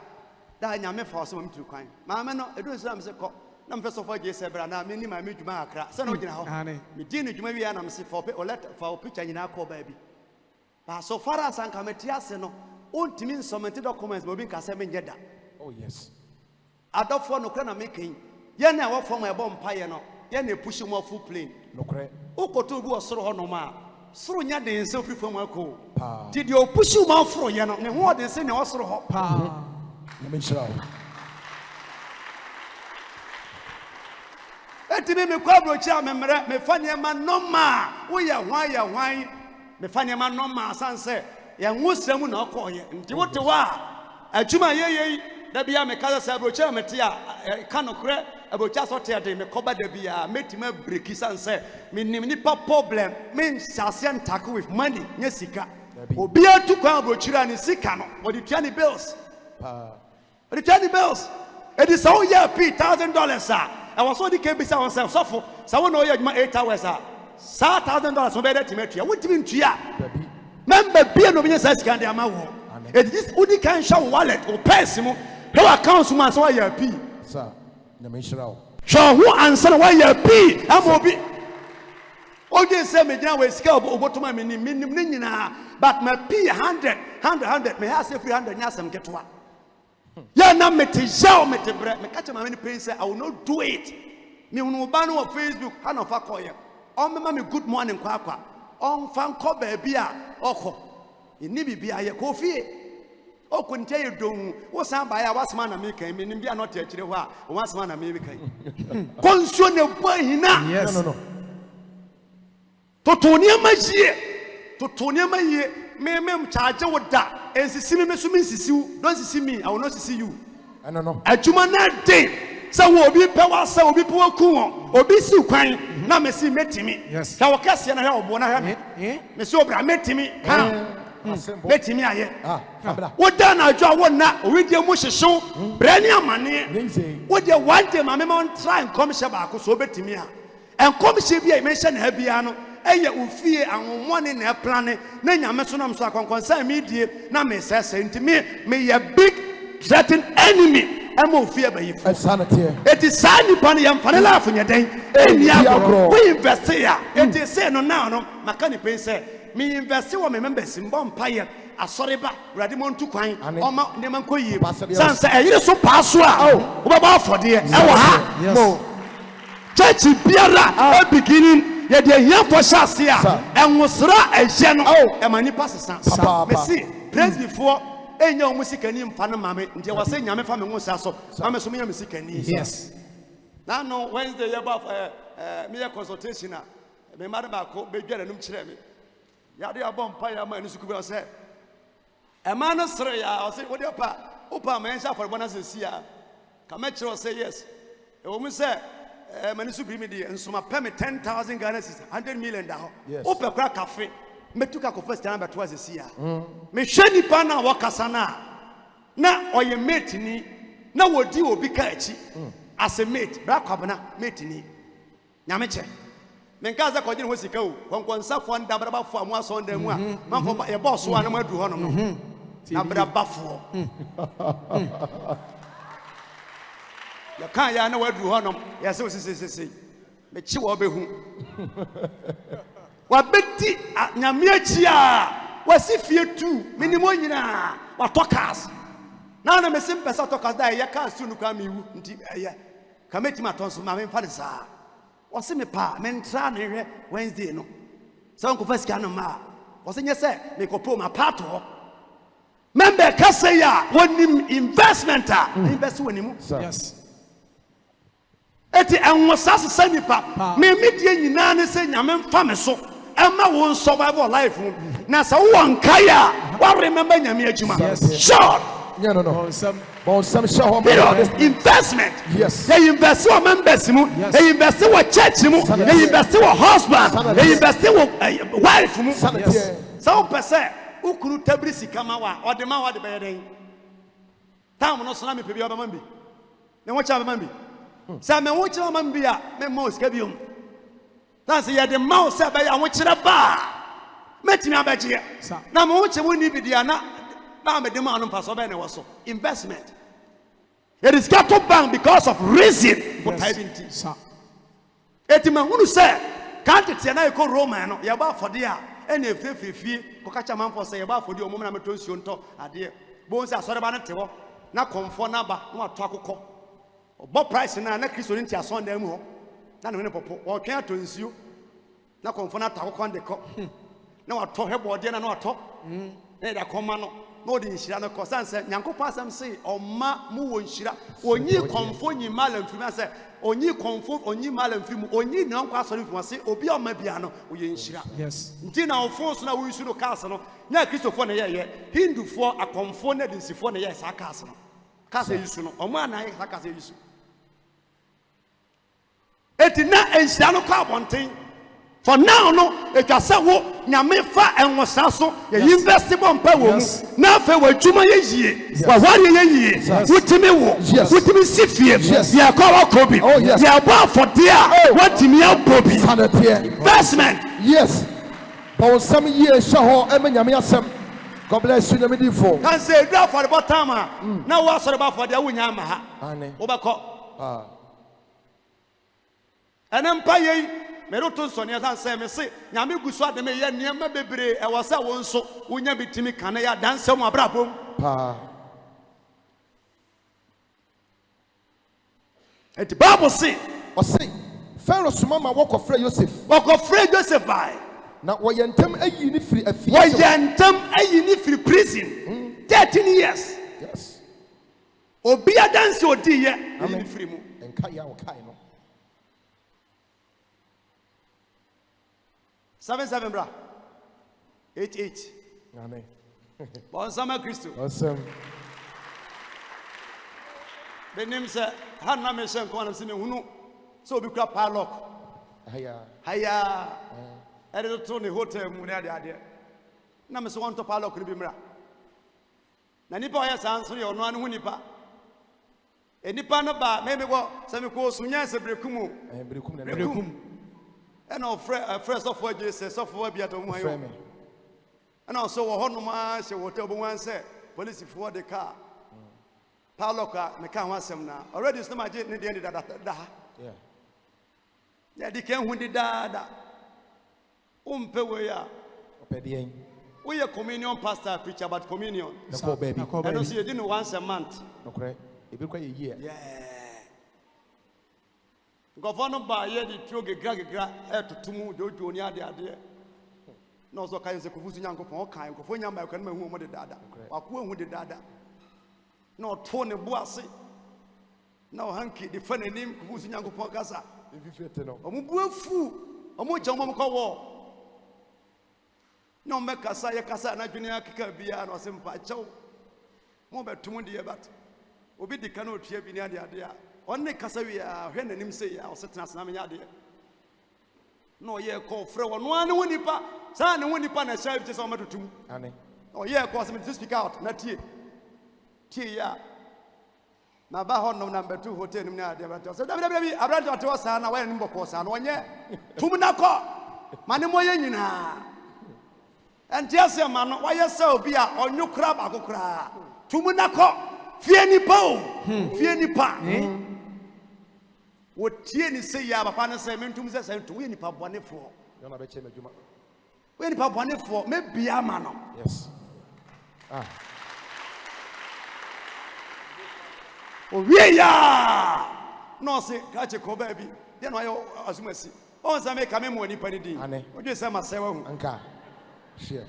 [SPEAKER 1] da nya me fa so mo kwan ma me no edu so am se ko na me so for je se bra na me ni ma me djuma akra se no gina ho me di ni djuma wi ya na me se for o let for o picture nyina ko ba bi ba so far as an committee ase no ontimi nsomenti documents mo bi nka se me nye da.
[SPEAKER 2] Oh yes.
[SPEAKER 1] Adofo no kra na me kan ye na wo form e bo mpa ye no ye na push mo full plane
[SPEAKER 2] Nokre.
[SPEAKER 1] ukoto bi osoro ho no ma soro nya de nse free from ako
[SPEAKER 2] Pa.
[SPEAKER 1] ti de o push mo afro ye no ne ho de nse ne osoro ho
[SPEAKER 2] Pa. Let me show.
[SPEAKER 1] etimi me kwa brochi a memre me fanye ma normal wo ye hwan me fanye ma normal sanse ye nwusrem na okoye nti wote wa adwuma ye da bia me kaza sa brochi a mete a kanokre abocha so te me koba da bia metima breki sanse me nim nipa problem me sase ntake with money nya sika obi atu kwa abrochira ni sika no what the 20 bills the 20 bills it is so year $1,000 I was so the kebisa on self suffer so we know you 8 hours $1,000 so be that timetua what mean tua member bia no be say sika dey amawo it is udi kan show wallet or purse mo how accounts man so year p
[SPEAKER 2] Sir, let me show.
[SPEAKER 1] so who answer why year p amobi oje say me gina we sika obotoma me ni nyina but my p 100 100 me has free 100 nyasem ketwa ya na mete jaw mete bre me catch my many pain say I will not do it me unu ba no on Facebook ha no fa koye on me ma me good morning kwa on fan ko ba bia okọ ni bibia ye ko fie okunte ye don wo san ba ya wasema na me kan me nim bia no te akire ho a wasema na me kan konsuo ne bo hina
[SPEAKER 2] Yes. No.
[SPEAKER 1] totonia magie me charge wo da ensisi me so me nsisi don't see me I will not see you
[SPEAKER 2] I don't know.
[SPEAKER 1] adwuma na dey say wo obi pe wa say obi pe wa ku won obi si kwan na me si metimi
[SPEAKER 2] Yes.
[SPEAKER 1] ka wo kase na hwe obo na hwe me si obra metimi ka metimi aye
[SPEAKER 2] Fabra.
[SPEAKER 1] wo da na adwa wo na owi de mu hyehyew brani amane
[SPEAKER 2] Nze.
[SPEAKER 1] wo de one day ma me mon try and come she ba ko so obetimi a en come she bia me hye na ha bia no eye ofie anwomone na plane na nyame so nam so akonkonsa me die na me sese ntimi me ye big threatened enemy emo ofie ba yifo
[SPEAKER 2] Sanity.
[SPEAKER 1] it is sani pan yam fanela afunya den eni agro we invest here it is say no now no makani pen say me invest wo me members mbo mpaye asore ba urade mo ntu kwan oma ne man koyi sansa eyire so paaso a wo ba afode e wo ha
[SPEAKER 2] No.
[SPEAKER 1] church biara a beginning ye de here for chance a enwosra ehye no e mani pasesa me see praise before enya omusikani mfa no mame ntia wase nyame fa me nwusa so mame so me nyame sikani
[SPEAKER 2] Yes.
[SPEAKER 1] now no Wednesday ye ba me ye consultation a me mare ba ko be dware num kire me ya de abom pa ya ma ni suku be say e ma no sere ya o say wo de opa ma ensha for bona se a ka me kire o say yes e wo mu say mani su bi me de nsoma pay me 10,000 Ghana cedis 100 million da ho opa kra cafe metuka ko first time beto asesi a me hwani pa na wakasa na oye mate ni na wodi obi ka achi as a mate bra kwabna mate ni nyame che me nka za ko gine ho sika o konkonsa fo nda bra ba fo amu aso nda mu a manfo ye boss wa na madu ho no na bra ba fo ya kan ya na wadu ho no ya se sisi me chi wo behu wabeti nyame achi a wasi fie tu minimo nyina wa tokas na me sim pesa tokas da ya ka su nu kwa mi wu nti ya kameti ma tonso ma me mfa de sa wasi me pa me ntra na hwe Wednesday no so nko first kan ma wasi nye se me ko po ma pato member ka say ya wonim investment a invest wonimu
[SPEAKER 2] Yes.
[SPEAKER 1] eti enwosa sesa nipa me medie nyina ne se nyame mfa me so ema won survival life na sa won kaya wa remember nyame adwuma sure
[SPEAKER 2] No. Some show
[SPEAKER 1] investment
[SPEAKER 2] Yes.
[SPEAKER 1] they invest in members mu they invest in church mu they invest in husband they invest in wife mu so person ukuru tabri sikama wa odema wa de beyeden tam no so na me pebi obama bi ne wo cha obama bi sa me wo cha obama bi a me mouse ka biom that's ya the mouse say be ya wo kire ba metimi abaje na me wo che wo ni bi dia na me de ma no paso be ne wo so investment it is got to bank because of reason what I been teach etima hunu say can't it na e ko Roman no ya ba fode a ene efefefie ko kacha manfo say ya ba fode o mum na meto nsuo nto ade bo nsa asore ba ne te ho na komfo na ba no ato akokọ obo price na Kristo ni ntia son da mu ho na ne popo o twa ato nsuo na komfo na ato akokọ ndekọ na wato hebo de na wato na da koma no no de nhira no kosanse nyankopɔ asɛm se ɔma mu wɔ nhira onyi komfo nyi malamfi ma sɛ onyi komfo onyi malamfi mu onyi nyankɔ asɔre fi se obi ɔma bia no oyɛ nhira
[SPEAKER 2] Yes.
[SPEAKER 1] nti na ofo so na wo yisu no cars no na kristofo na yɛ hindufo akomfo na dinsifo na yɛ sa cars no cars yisu no ɔmo ana yɛ sa cars yisu eti na nhira no kɔ abɔnten for now no etwa se wo nyame fa enwosa so ye investable mpa wo mu na fa wo adwuma ye yie wa ware ye yie wutimi wo wutimi sifie ye ko wa kobi ye bo afode a watimi abobi investment
[SPEAKER 2] Yes. But some years show em nyame asem. God bless you, nyame difo.
[SPEAKER 1] can say do for the bottom na wo asore ba for the wunya ma ha
[SPEAKER 2] Ane.
[SPEAKER 1] wo be ko enem pa ye meroto nsɔne ɛsan sɛ me se nyame gu so ade me yɛ nneɛma bebree ɛwɔ sɛ wo nso wonya bitimi ka ne yɛ adanse mu abrabom
[SPEAKER 2] Pa.
[SPEAKER 1] enti Bible say
[SPEAKER 2] Ɔse Pharaoh soma ma wɔkɔfrɛ Joseph.
[SPEAKER 1] wɔkɔfrɛ Joseph bae
[SPEAKER 2] Na wɔyɛ ntɛm ayi ne firi afie.
[SPEAKER 1] wɔyɛ ntam ayi ne firi prison 13 years
[SPEAKER 2] Yes.
[SPEAKER 1] obi adanse odi yɛ ayi ne firi mu
[SPEAKER 2] Enka ya wɔkae no.
[SPEAKER 1] 77 bra 88
[SPEAKER 2] Amen.
[SPEAKER 1] bɔnsama Kristo
[SPEAKER 2] Awesome.
[SPEAKER 1] benim sɛ ha na me hyɛ nkɔma na sɛ mehunu sɛ obi kura padlock
[SPEAKER 2] Aya.
[SPEAKER 1] haya ɛde to ne hotel mu ne ade na me sɛ wɔntɔ padlock no bi mmra na nipa ɔyɛ saa nso yɛ ɔno ano ho nipa nipa no ba me kɔ sɛ mekɔ sunya sɛ brekum o
[SPEAKER 2] Brekum na
[SPEAKER 1] brekum ɛna ɔfrɛ sɔfoɔ agye sɛ sɔfoɔ bi atɔ mu
[SPEAKER 2] frɛ
[SPEAKER 1] ayɛ
[SPEAKER 2] me.
[SPEAKER 1] ɛna ɔsɛ wɔ hɔ nom a hyɛ hotel bɔ wan sɛ polisifoɔ de kaa padlock a meka ho asɛm na already sɛ magye ne deɛ de da ha
[SPEAKER 2] Yeah.
[SPEAKER 1] na di kan hu di daada umpe we ya
[SPEAKER 2] Ɔpɛdeɛn.
[SPEAKER 1] we a communion pastor preach about communion
[SPEAKER 2] Nakɔ baabi.
[SPEAKER 1] and also you didn't once a month
[SPEAKER 2] Nokɔrɛ. Ebi kɔ yɛ yie.
[SPEAKER 1] yeah governor ba ye di tro gegra etutumu jojo ni ade na also kan se kofusu nyankopon kan kofo nyamba kan ma hu mo de daada wako hu de daada na oto ne bo ase na o hanki di fa nanim kofusu nyankopon kasa
[SPEAKER 2] Efifete no.
[SPEAKER 1] omu bu afu omu gya omu kɔ wɔ na ɔmɛ kasa yɛ kasa na dwene akeka bia na ɔsɛ mpa kyɛw mo bɛtum deɛ bat obi di kana otua bi ne ade a ɔne kasa wi a hwɛ nanim sɛ ya ɔsɛ tena sena menya ade na ɔyɛ kɔ frɛ wɔ no ane ho nipa saa ne ho nipa na ɛhyɛ bi sɛ ɔmɛ tutum
[SPEAKER 2] Ane.
[SPEAKER 1] na ɔyɛ kɔ sɛ me speak out na tie ya na ba hɔ nom na mbɛtu hotel nim ne ade bɛtɔ sɛ dabi abrante ɔte hɔ saa na wɔyɛ nim bɔkɔ saa na ɔnyɛ tum na kɔ ma ne mɔyɛ nyinaa ɛnte asɛ ma no wɔyɛ sɛ obi a ɔnwo kora baako koraa tum na kɔ fie nipa o fie nipa wɔtie ne sɛ yɛ papa ne sɛ mentum sɛ sɛ nto woyɛ nipa bɔnefoɔ
[SPEAKER 2] Yɔna bɛkyɛ me adwuma.
[SPEAKER 1] woyɛ nipa bɔnefoɔ mɛbia ma no
[SPEAKER 2] Yes. Ah.
[SPEAKER 1] owie ya nɔɔse ka kye kɔ baabi deɛ na ɔyɛ asomasi ɔn sɛ meka me mmɔ nipa no din
[SPEAKER 2] Ane.
[SPEAKER 1] ɔdwe sɛ masɛ wahu
[SPEAKER 2] Anka. Share.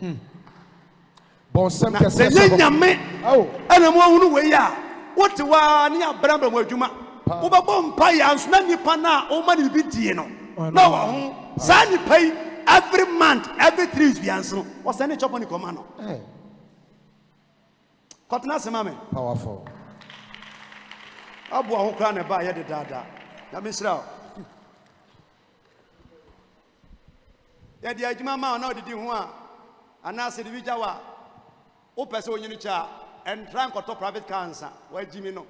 [SPEAKER 2] Bɔnsɛm
[SPEAKER 1] na
[SPEAKER 2] kɛseɛ
[SPEAKER 1] sɛ nyɛ
[SPEAKER 2] sɛ bɔ-
[SPEAKER 1] nyame
[SPEAKER 2] Awo.
[SPEAKER 1] ɛna mo ahunu wei a wote waa ne abrambra mo adwuma
[SPEAKER 2] Pa.
[SPEAKER 1] wobɛbɔ mpa yɛ anso na nipa no a woma ne bibi die no na wɔ ho saa nipa yi every month every 3 weeks bianso no wɔsɛ ne kyɔpɔ ne kɔma no
[SPEAKER 2] Eh.
[SPEAKER 1] kɔtena ase ma me
[SPEAKER 2] Powerful.
[SPEAKER 1] aboa ho koraa na ɛbaa yɛ de daadaa na menhyira wo yɛde adwuma ma wo na wodedi ho a anaasɛ de bi gya wo a wopɛ sɛ onyini kyɛ a ɛntra nkɔtɔ private car nsa woagyi mi no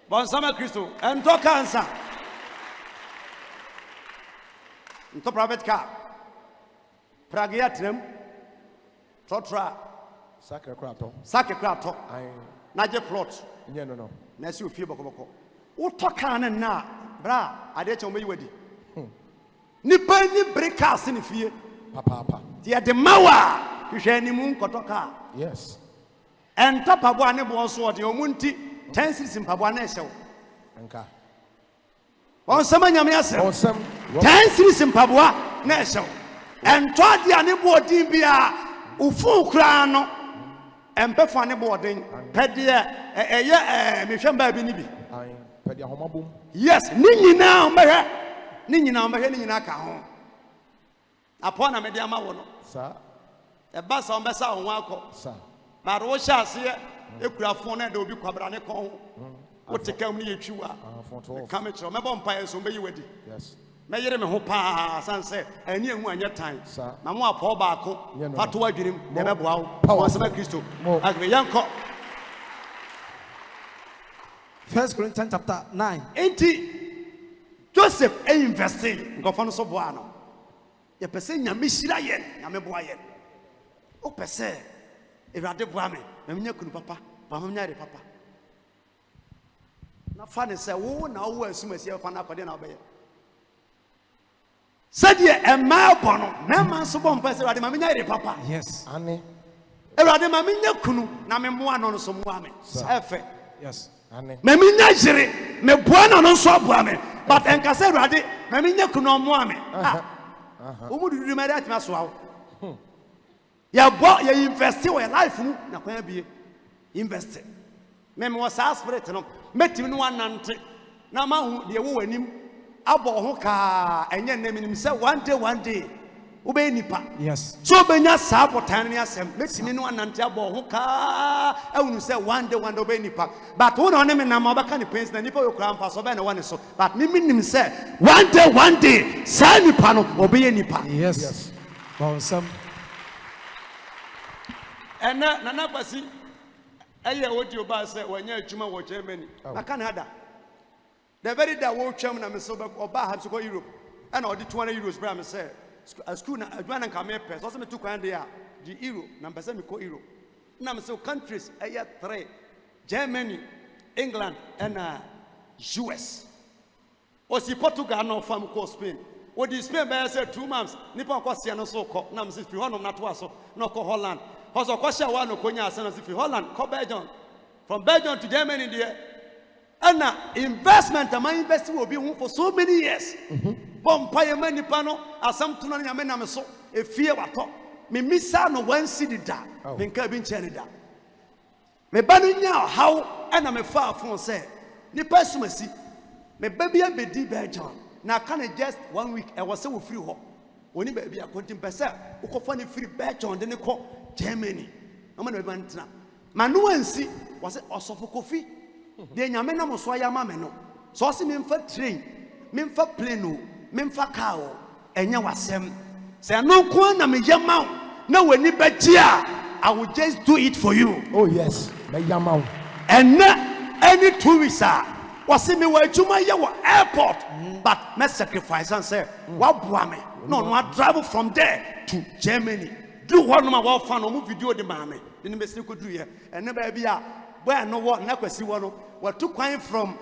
[SPEAKER 1] bɔnsama kristo ɛntɔ car nsa ntɔ private car pragea tenam trɔtrɔ
[SPEAKER 2] Sakra krato.
[SPEAKER 1] sake kora atɔ
[SPEAKER 2] Ai.
[SPEAKER 1] na gye plot
[SPEAKER 2] Nye no no.
[SPEAKER 1] na ɛsɛ ofie bɔkɔbɔkɔ wotɔ kaa no nna a bra a adeɛ kyɛ wɔmɛyi wadi nipa ni bere kaa se ne fie
[SPEAKER 2] Papa.
[SPEAKER 1] nti yɛde ma wo a hwehwɛ animu nkɔtɔ kaa
[SPEAKER 2] Yes.
[SPEAKER 1] ɛntɔ paboa ne boɔ so ɔde ɔmu nti 10 cities mpaboa na ɛhyɛ wo
[SPEAKER 2] Anka.
[SPEAKER 1] ɔnsɛm anyame asɛm
[SPEAKER 2] Bɔnsɛm.
[SPEAKER 1] 10 cities mpaboa na ɛhyɛ wo ɛntɔ adeɛ ne boɔ din bi a wofuu koraa no ɛmpɛfa ne boɔden pɛdeɛ ɛyɛ mehwɛ mbaa bi ne bi
[SPEAKER 2] Ai. Pɛdi ahoma bom.
[SPEAKER 1] yes ne nyinaa ɔmbɛhwɛ ne nyinaa ka ho apɔ na mede ama wo no
[SPEAKER 2] Sa.
[SPEAKER 1] ɛba sa ɔmbɛsa wo ho akɔ
[SPEAKER 2] Sa.
[SPEAKER 1] baade wohyɛ aseɛ ɛkura fo no ɛda obi kwabra ne kɔn ho wote kam ne yɛtwi wo a
[SPEAKER 2] Phone 12.
[SPEAKER 1] ka me kyerɛ mɛbɔ mpaeɛ so mbɛyi wadi
[SPEAKER 2] Yes.
[SPEAKER 1] mɛyere me ho paa san sɛ ani ahu anyɛ tan
[SPEAKER 2] Sa.
[SPEAKER 1] na mo apɔ baako
[SPEAKER 2] Nyɛ no.
[SPEAKER 1] fa to adwenem deɛ
[SPEAKER 2] Mo.
[SPEAKER 1] bɛboa wo
[SPEAKER 2] Powerful.
[SPEAKER 1] ɔnsɛmɛ kristo
[SPEAKER 2] Mo.
[SPEAKER 1] agbe yɛnkɔ
[SPEAKER 5] 1 Corinthians chapter 9.
[SPEAKER 1] enti joseph investi nkɔfɔ no so boa no yɛpɛ sɛ nyame hyira yɛn nyame boa yɛn wopɛ sɛ awurade boa me ma menya kunu papa ma menya yere papa na fa ne sɛ wo na wo asumasi fa na akɔde na obeye sɛdeɛ ɛmaa bɔ no mɛma nso bɔ mpa sɛ Awurade ma menya yere papa
[SPEAKER 5] Yes.
[SPEAKER 3] Ane.
[SPEAKER 1] Awurade ma menya kunu na me mmoa no nso mmoa me ɛfɛ
[SPEAKER 5] Yes.
[SPEAKER 3] Ane.
[SPEAKER 1] ma menya yere me boa no nso aboa me but ɛnka sɛ Awurade ma menya kunu ɔmmoa me wo mu dudu ma de atema so awo yɛbɔ yɛ invest wɔ yɛ life mu na kwan bie invest me me wɔ saa spirit no metimi no wanante na ma hu de wo w'anim abɔ ho ka ɛnyɛ nne minim sɛ one day wo be nipa
[SPEAKER 5] Yes.
[SPEAKER 1] so benya saa botan ne asɛm metimi no wanante abɔ ho ka ehunu sɛ one day wo be nipa but wo na ɔne me nam ɔbɛka ne pens na nipa wo kura mfa so bɛ na wɔne so but me minim sɛ one day saa nipa no ɔbɛyɛ nipa
[SPEAKER 5] Yes. Bonsam.
[SPEAKER 1] ɛnɛ nana kwasi ɛyɛ wodi oba sɛ wɔnyɛ adwuma wɔ Germany na Canada the very day wo twam na me so bɛ oba ha so kɔ Europe ɛna ɔde 200 euros bra me sɛ school na adwuma na nka me pɛ so sɛ me to kwan de a di euro na mpɛ sɛ me kɔ Europe na me so countries ɛyɛ 3 Germany, England and US osi Portugal na ɔfa me kɔ Spain odi Spain bɛyɛ sɛ 2 months nipa kɔ sia no so kɔ na me sɛ fi hɔ no na to aso na kɔ Holland also kwasha wa no konya asana fi Holland ko Belgium from Belgium to Germany there and investment am invest will be for so many years bompa ye mani pa no asam to no nyame na me so efie wato me misa no wan city da me nka bi nche ne da me ba no nya how and me fa afon say ni pasumasi me ba bi abedi Belgium na can just 1 week e was say we free ho oni ba bi akontim pese ukofa ne free Belgium de ne ko Germany no man be ntina manu ansi was osofo kofi de nyame na so ayama me no so se me mfa train me mfa plane o me mfa car o enya wasem se no ko na me yama na wani beji a I will just do it for you.
[SPEAKER 2] Oh yes, me yama.
[SPEAKER 1] And any 2 weeks was me wa adwuma ye wo airport but me sacrifice and say wa boa me no I travel from there to Germany. Do one of my fan or video the mammy. Didn't be still could do here. And never be a boy no what never see one. What took going from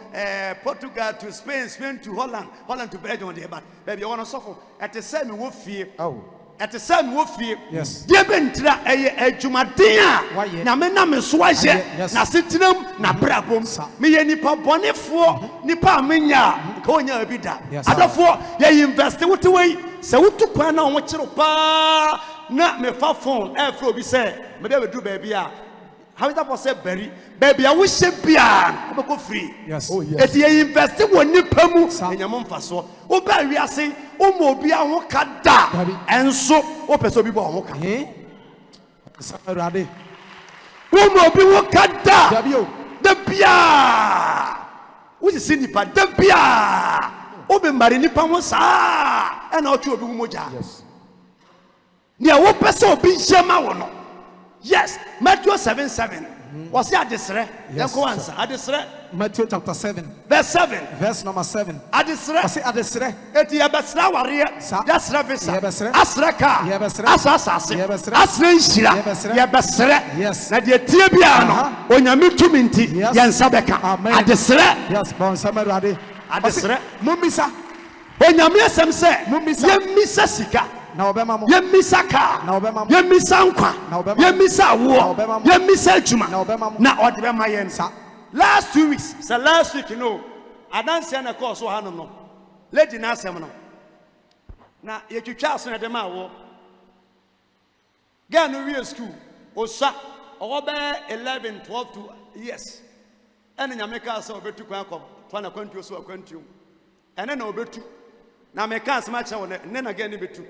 [SPEAKER 1] Portugal to Spain to Holland to Belgium there, but baby, I want to suffer at the same wolf fear.
[SPEAKER 2] Oh,
[SPEAKER 1] at the same wolf fear.
[SPEAKER 5] Yes.
[SPEAKER 1] Dear Bentra, a Jumadia, Namena Meswaja, Nasitinum, Nabrabum, me any pop bonnet for Nipa Minya, Konya Bida. Other for ye invest what away, so we took one on what you pa. Na me fa phone afro bi say me dey do baby a how that was say baby I wish bia we go free.
[SPEAKER 5] Yes.
[SPEAKER 2] Oh yes.
[SPEAKER 1] Eti ye invest wo nipa mu enyam mfa so wo ba wi ase wo mo obi a ho ka da enso wo pese obi bo ho ka
[SPEAKER 5] Saturday.
[SPEAKER 1] wo mo obi wo ka da
[SPEAKER 5] Dabio.
[SPEAKER 1] da bia wo si nipa da bia wo be mari nipa ho sa e na o twa obi mu moja.
[SPEAKER 2] Yes.
[SPEAKER 1] Nia wo pese obi jema wo no. Yes, Matthew 7:7. Was it adesre?
[SPEAKER 5] Yes,
[SPEAKER 1] Yanko answer. Adesre.
[SPEAKER 5] Matthew chapter 7,
[SPEAKER 1] Verse 7.
[SPEAKER 5] verse number 7.
[SPEAKER 1] Adesre.
[SPEAKER 5] Ɔse adesrɛ.
[SPEAKER 1] Eti yabesra ware.
[SPEAKER 5] Sa.
[SPEAKER 1] Yasra visa.
[SPEAKER 5] Yɛbɛsrɛ.
[SPEAKER 1] Asra ka.
[SPEAKER 5] Yɛbɛsrɛ.
[SPEAKER 1] Asa asase.
[SPEAKER 5] Yɛbɛsrɛ.
[SPEAKER 1] Asra nhyira.
[SPEAKER 5] Yɛbɛsrɛ.
[SPEAKER 1] Yɛbɛsrɛ.
[SPEAKER 5] Yes.
[SPEAKER 1] Na de tie bia no. Onyame tumi nti.
[SPEAKER 5] Yes.
[SPEAKER 1] Yɛnsa bɛka.
[SPEAKER 5] Amen.
[SPEAKER 1] Adesre.
[SPEAKER 5] Yes, bonsam Awurade.
[SPEAKER 1] Adesrɛ.
[SPEAKER 5] Mummisa.
[SPEAKER 1] Onyame asɛm sɛ.
[SPEAKER 5] Mummisa.
[SPEAKER 1] Yɛmmisa sika.
[SPEAKER 5] Na obema mo.
[SPEAKER 1] Yɛmmisa kaa.
[SPEAKER 5] Na ɔbɛma mo.
[SPEAKER 1] Yɛmmisa nkwa.
[SPEAKER 5] Na ɔbɛma mo.
[SPEAKER 1] Yɛmmisa
[SPEAKER 5] Na
[SPEAKER 1] awoɔ.
[SPEAKER 5] ɔbɛma mo.
[SPEAKER 1] Yɛmmisa adwuma.
[SPEAKER 5] Na ɔbɛma mo.
[SPEAKER 1] Na ɔde bɛma yɛn.
[SPEAKER 5] Sa.
[SPEAKER 1] Last 2 weeks, so last week, you know, I don't see any course or no. Lady Nasam. Now, you can try some of them out. Get no real school, or sa, or 11, 12 years. And in America, so over to Quanco, Twana Quantu, so a Quantum. And then over to. Now, make us match on it, and then again, it be two.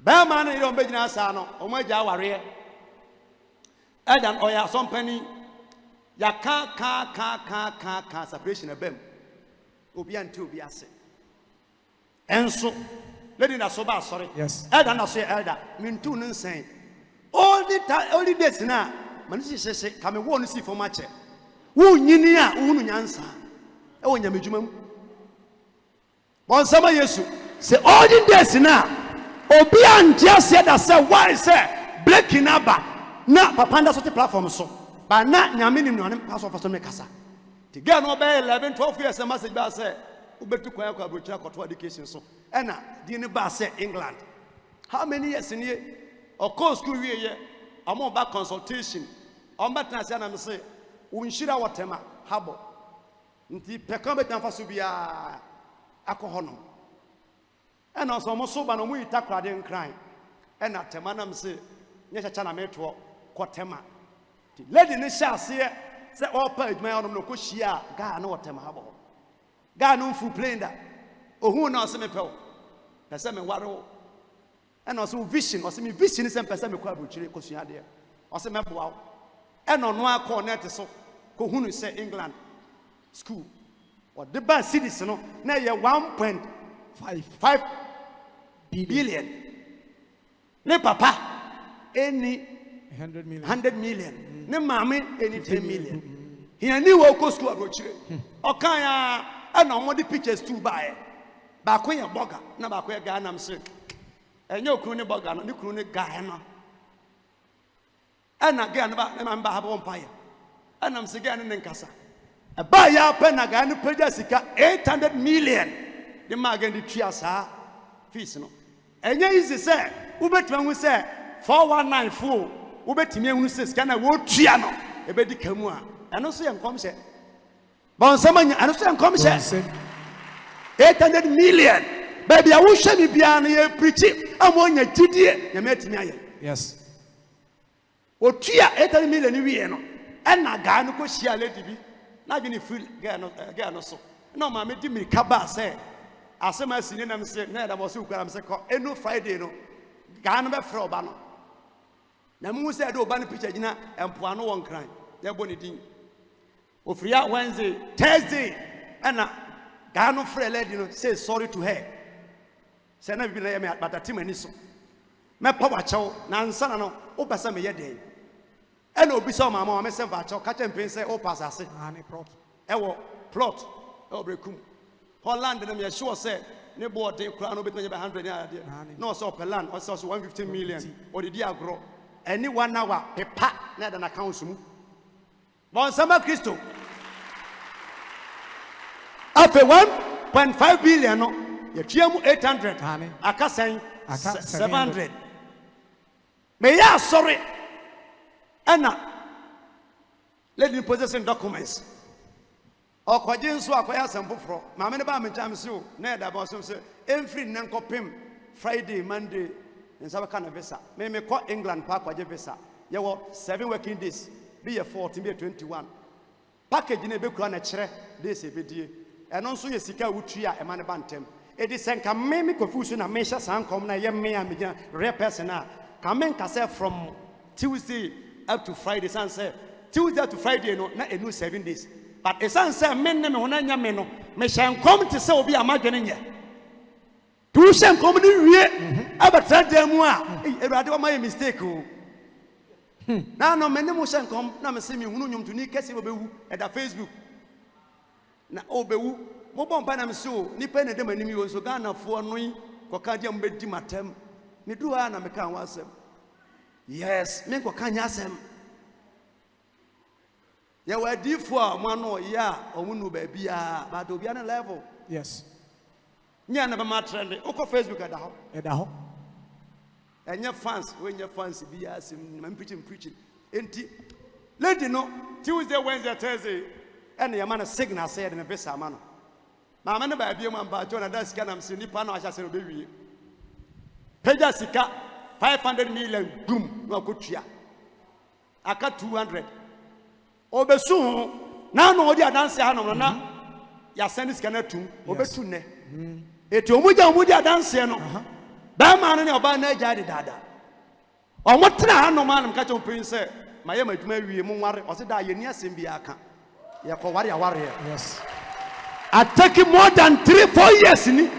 [SPEAKER 1] Bama, you don't be Nasano, or my Jawaria. Adam, or ya some penny. Ya ka separation abem obi ante obi ase enso lady na so ba sorry
[SPEAKER 5] Yes.
[SPEAKER 1] elder na so elder mintu no nsen all the days na manisi sese kame wo no si for ma che wo nyini a wo nu nyansa e wo nyamedwuma mu bon sama yesu say all the days na obi ante ase da say why say breaking aba na papa nda so te platform so ba na nyame nim no ne pass of me kasa The girl no be 11, 12 years a message ba say ubetu kwa kwa brocha koto education so. Ena di ne ba say England. How many years in here? Of course school we here. I'm about consultation. I'm about to say na say unshira watema habo. Nti pekam betamfa so bia akọ no. Ena so mo so ba no mu itakrade nkran. Ena tema na me say nye chacha na meto kwotema. Lady ni shase say all page my on no ko hia ga na watema habo. Ga no fu plane da. Ohun na so me pew. Pese me ware wo. And also vision, or some vision is a person who could be Cosiadia, or some member. And on one corner, so Kohunu say England school or the bad cities, no, now you're 1.5 billion. Ne papa, any 100 million. Ne mammy, any 10 million. He knew what goes to a brochure. Okay, and no more the pictures to buy. Bakwaya Boga, no Bakwaya Ganam sick. And your crony bugger, no crony guy. And again, about the man Bahab Empire. And I'm again in Casa. A buyer penagan, Pejasica, 800 million. The Magan de Triasa, Fisno. And yes, he said, Ubet when we say 4194, Ubet me who says, can I walk Triano, a bedi Camua. And also, I'm coming. But someone, I don't say I'm coming. 800 million. Baby, I wish me beyond here preaching. I'm on your TD. You met me.
[SPEAKER 5] Yes.
[SPEAKER 1] O tia 800 million we no. And I got no go share lady be. Now you feel get no so. No, ma me di me kaba say. Asema sini na me say na da mo so kwara me say ko eno Friday no. Ga no be frɛ oba no. Na mu say do oba no picture gina empoa no won kran. Dey bo ne din. Ofria Wednesday, Thursday. And ga no frɛ lady no say sorry to her. Say na bi na me but atim ani so. Me pa wa chew na nsa no o pese me ye den. E na obi so mama me se va chew ka champion say o pass ase.
[SPEAKER 5] Ani plot.
[SPEAKER 1] E wo plot e obrekum. Holland na me sure say ne board dey kura no bet me 100 naira there. No so per land o so 150 million o di agro. Any 1 hour pepa na da na account mu. Bon sama Kristo. Afe 1.5 billion no ye tuamu 800 aka sen 700 me ya sorry ana lady possession documents o kwaje nso akwaya sempofro ma me ne ba me jam se o na da ba so se every nankopem Friday Monday nsa ba kana visa me call England pa kwaje visa ye wo 7 working days be 14 be 21 package na be kura na kire days e bedie eno nso ye sika wutua e ma ne ba ntem it is a me confusion and measure san come na ye me and real person na come kase from Tuesday up to Friday san say Tuesday to Friday no na enu 7 days but e san say me ne me hona nya me no me shan come to say obi amadwene nya tu shan come ni wie abatra dem a Ewurade o my mistake o na no me ne mo shan come na me say me hunu nyum to ni kase obewu e da Facebook na obewu mo bomba na me so ni pe na dem animi wo so Ghana fo no yi koka dia mbedi matem me du ha na me kan wasem yes me koka nya asem ya wadi fo a mo no ya omunu ba bia ba do bia na level
[SPEAKER 5] Yes.
[SPEAKER 1] nya na ba ma trend o Facebook ada ho
[SPEAKER 5] Edaho.
[SPEAKER 1] enya fans when your fans bia asem man preaching enti lady no Tuesday Wednesday Thursday and your man signal said in a visa man Mama ne ba bia man ba John da sika na mse nipa na ahya se no be wie. Peja sika 500 million boom no akotua. Aka 200. Obesu na no odi adanse ha no na ya send sika na tum obetu ne. Eti omudi adanse no. Ba ma ne oba na agya de dada. Omotra ha no ma nam ka che mpin se maye madwuma wie mu nware o se da ye ni asem bia aka. Ye ko ware aware.
[SPEAKER 5] Yes.
[SPEAKER 1] Attacking more than 3-4 years ni.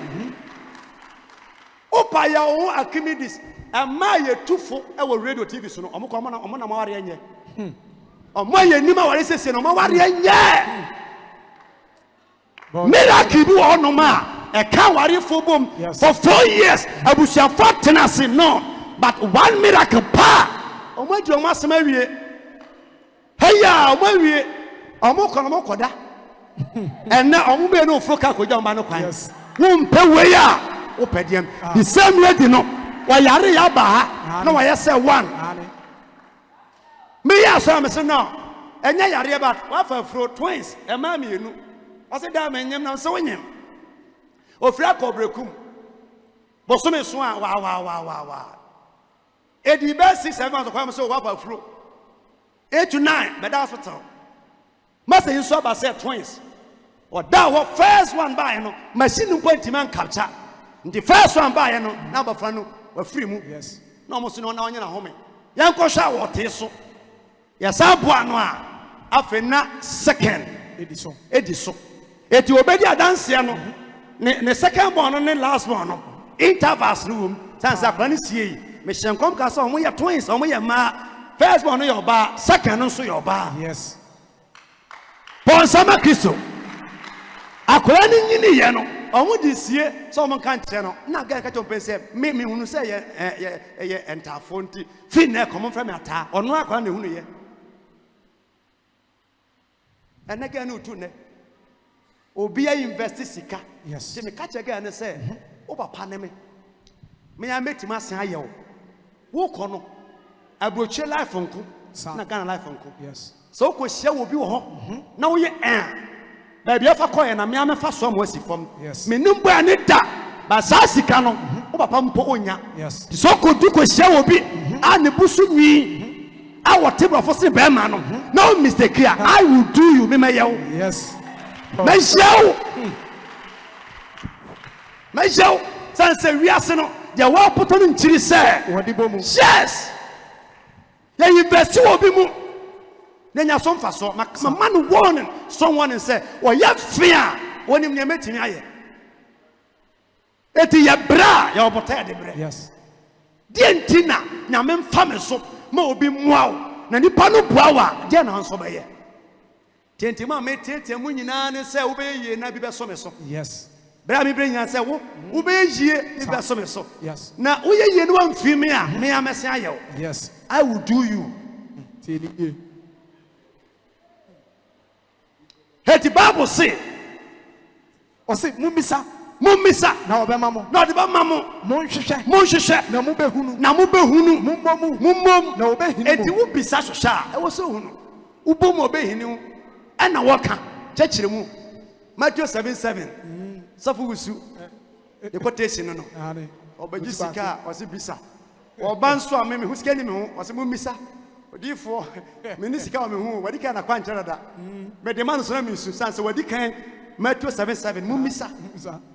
[SPEAKER 1] Opa ya o Archimedes ama ye tufo e wo radio TV so no omko omo na maware enye. Omo ye nima ware sese no maware enye. Miracle bi wo no ma e ka ware fo bom for 4 years abusia for tenase no but one miracle pa omo adi omo asema wie. Heya omo wie omo kono mo koda And now I'm going to focus on your man.
[SPEAKER 5] Yes.
[SPEAKER 1] Won't pay way out. Open the same lady. No, why are you about? No, I say one. Me, yes, I'm saying no. And yeah, you're about what for fruit twins. And mammy, you know. I said, damn, and I'm so in him. O Fraco Brecum. But some is one. Wow. Eddie best 6 7 months of time, so what for fruit? 8 to 9, but that's what. Master, you saw about said twins. Or that was first one by no machine point man capture. The first one by no number for no free move.
[SPEAKER 5] Yes.
[SPEAKER 1] No more no now home. Yanko shower what is so. Yes, I boanoa. Afena second. Ediso. Eti obedi adanse no. Ne second one ne last one no. Intervals room. Sans a plan see. Me shenkom ka so mo ye twins, mo ye ma. First one no your bar, second no so your bar.
[SPEAKER 5] Yes.
[SPEAKER 1] Pon sama Kristo. Akola ni nyini ye no. Omo di sie so mo kan kire no. Na ga ka chompen se me hunu se ye entafo nti fi na come from ata. Ono akola na hunu ye. Enega no tu ne. Obi a invest sika.
[SPEAKER 5] Yes.
[SPEAKER 1] Se me ka chege ne se o papa ne me. Me ya metima san aye wo. Wo ko no. Abroche life nko. Na Ghana life nko.
[SPEAKER 5] Yes.
[SPEAKER 1] So ko hia wo bi wo ho. Na wo ye baby afa koye na me amefa so mo asifom.
[SPEAKER 5] Yes.
[SPEAKER 1] Me nimbo ani da. Ba sa sika no. Wo papa mpo onya.
[SPEAKER 5] Yes.
[SPEAKER 1] So ko du ko hia wo bi. A ne busu nwi. I will table for say bear man. No mistake here. I will do you. Me
[SPEAKER 5] yes.
[SPEAKER 1] Me show. Sans we are no. They will put on in chiri say. Yes. Yeah, you best will be mu. Then you some faso. My man warning someone and say, "Oh, you fear when you meet me aye." Eti ya bra ya obota de bre.
[SPEAKER 5] Yes.
[SPEAKER 1] Dientina na me mfa so. Ma obi muawo na nipa no buawa je na nso beye tentima me tete mu nyina ne se wo beye na bi be so me so.
[SPEAKER 5] Yes.
[SPEAKER 1] Bra mi bre nya se wo beye bi be so me so.
[SPEAKER 5] Yes.
[SPEAKER 1] Na wo ye no amfi me a me amese aye wo.
[SPEAKER 5] Yes.
[SPEAKER 1] I will do you. Hey, the Bible say
[SPEAKER 5] o say mumisa
[SPEAKER 1] na obema mo na odeba mamo monhwehwe
[SPEAKER 5] na mubehunu
[SPEAKER 1] mummom
[SPEAKER 5] na obehinu
[SPEAKER 1] enti wo bisa hwehwe a e wo so hunu ubom obehinu e na woka chechire mu Matthew 7:7 safu wusu the quotation no obaji sika o se bisa oba nso a me hu sika ni me hu o se mumisa odifo me ni sika o me hu wadi kan na kwa nkyerada me de man so na me su sanse wadi kan Matthew 7:7 mumisa.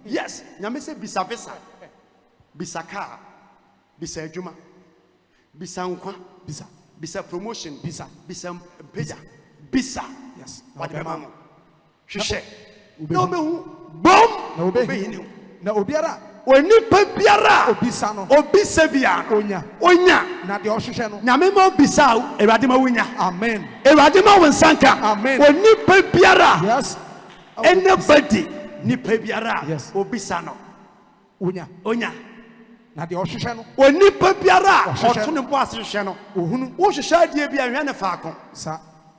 [SPEAKER 1] Yes, nyame se bisa visa. Bisa car. Bisa adwuma. Bisa nkwa. Bisa promotion. Bisa peja. Bisa.
[SPEAKER 5] Yes.
[SPEAKER 1] What be mama? Hwehwe. No be hu. Bom.
[SPEAKER 5] Na obehinu. Na obiara.
[SPEAKER 1] Onipa biara.
[SPEAKER 5] Obisa no.
[SPEAKER 1] Obisa bia. Onya.
[SPEAKER 5] Na de ohwehwe no.
[SPEAKER 1] Nyame ma obisa wo, Ewurade ma wonya.
[SPEAKER 5] Amen.
[SPEAKER 1] Ewurade ma wonsanka.
[SPEAKER 5] Amen.
[SPEAKER 1] Onipa biara.
[SPEAKER 5] Yes.
[SPEAKER 1] Anybody ni pebiara
[SPEAKER 5] yes.
[SPEAKER 1] Obisa no onya
[SPEAKER 5] na de ohwehwe no
[SPEAKER 1] oni pebiara oto ne bo asehwe no ohunu wo hwehwe adie bia hwe ne faako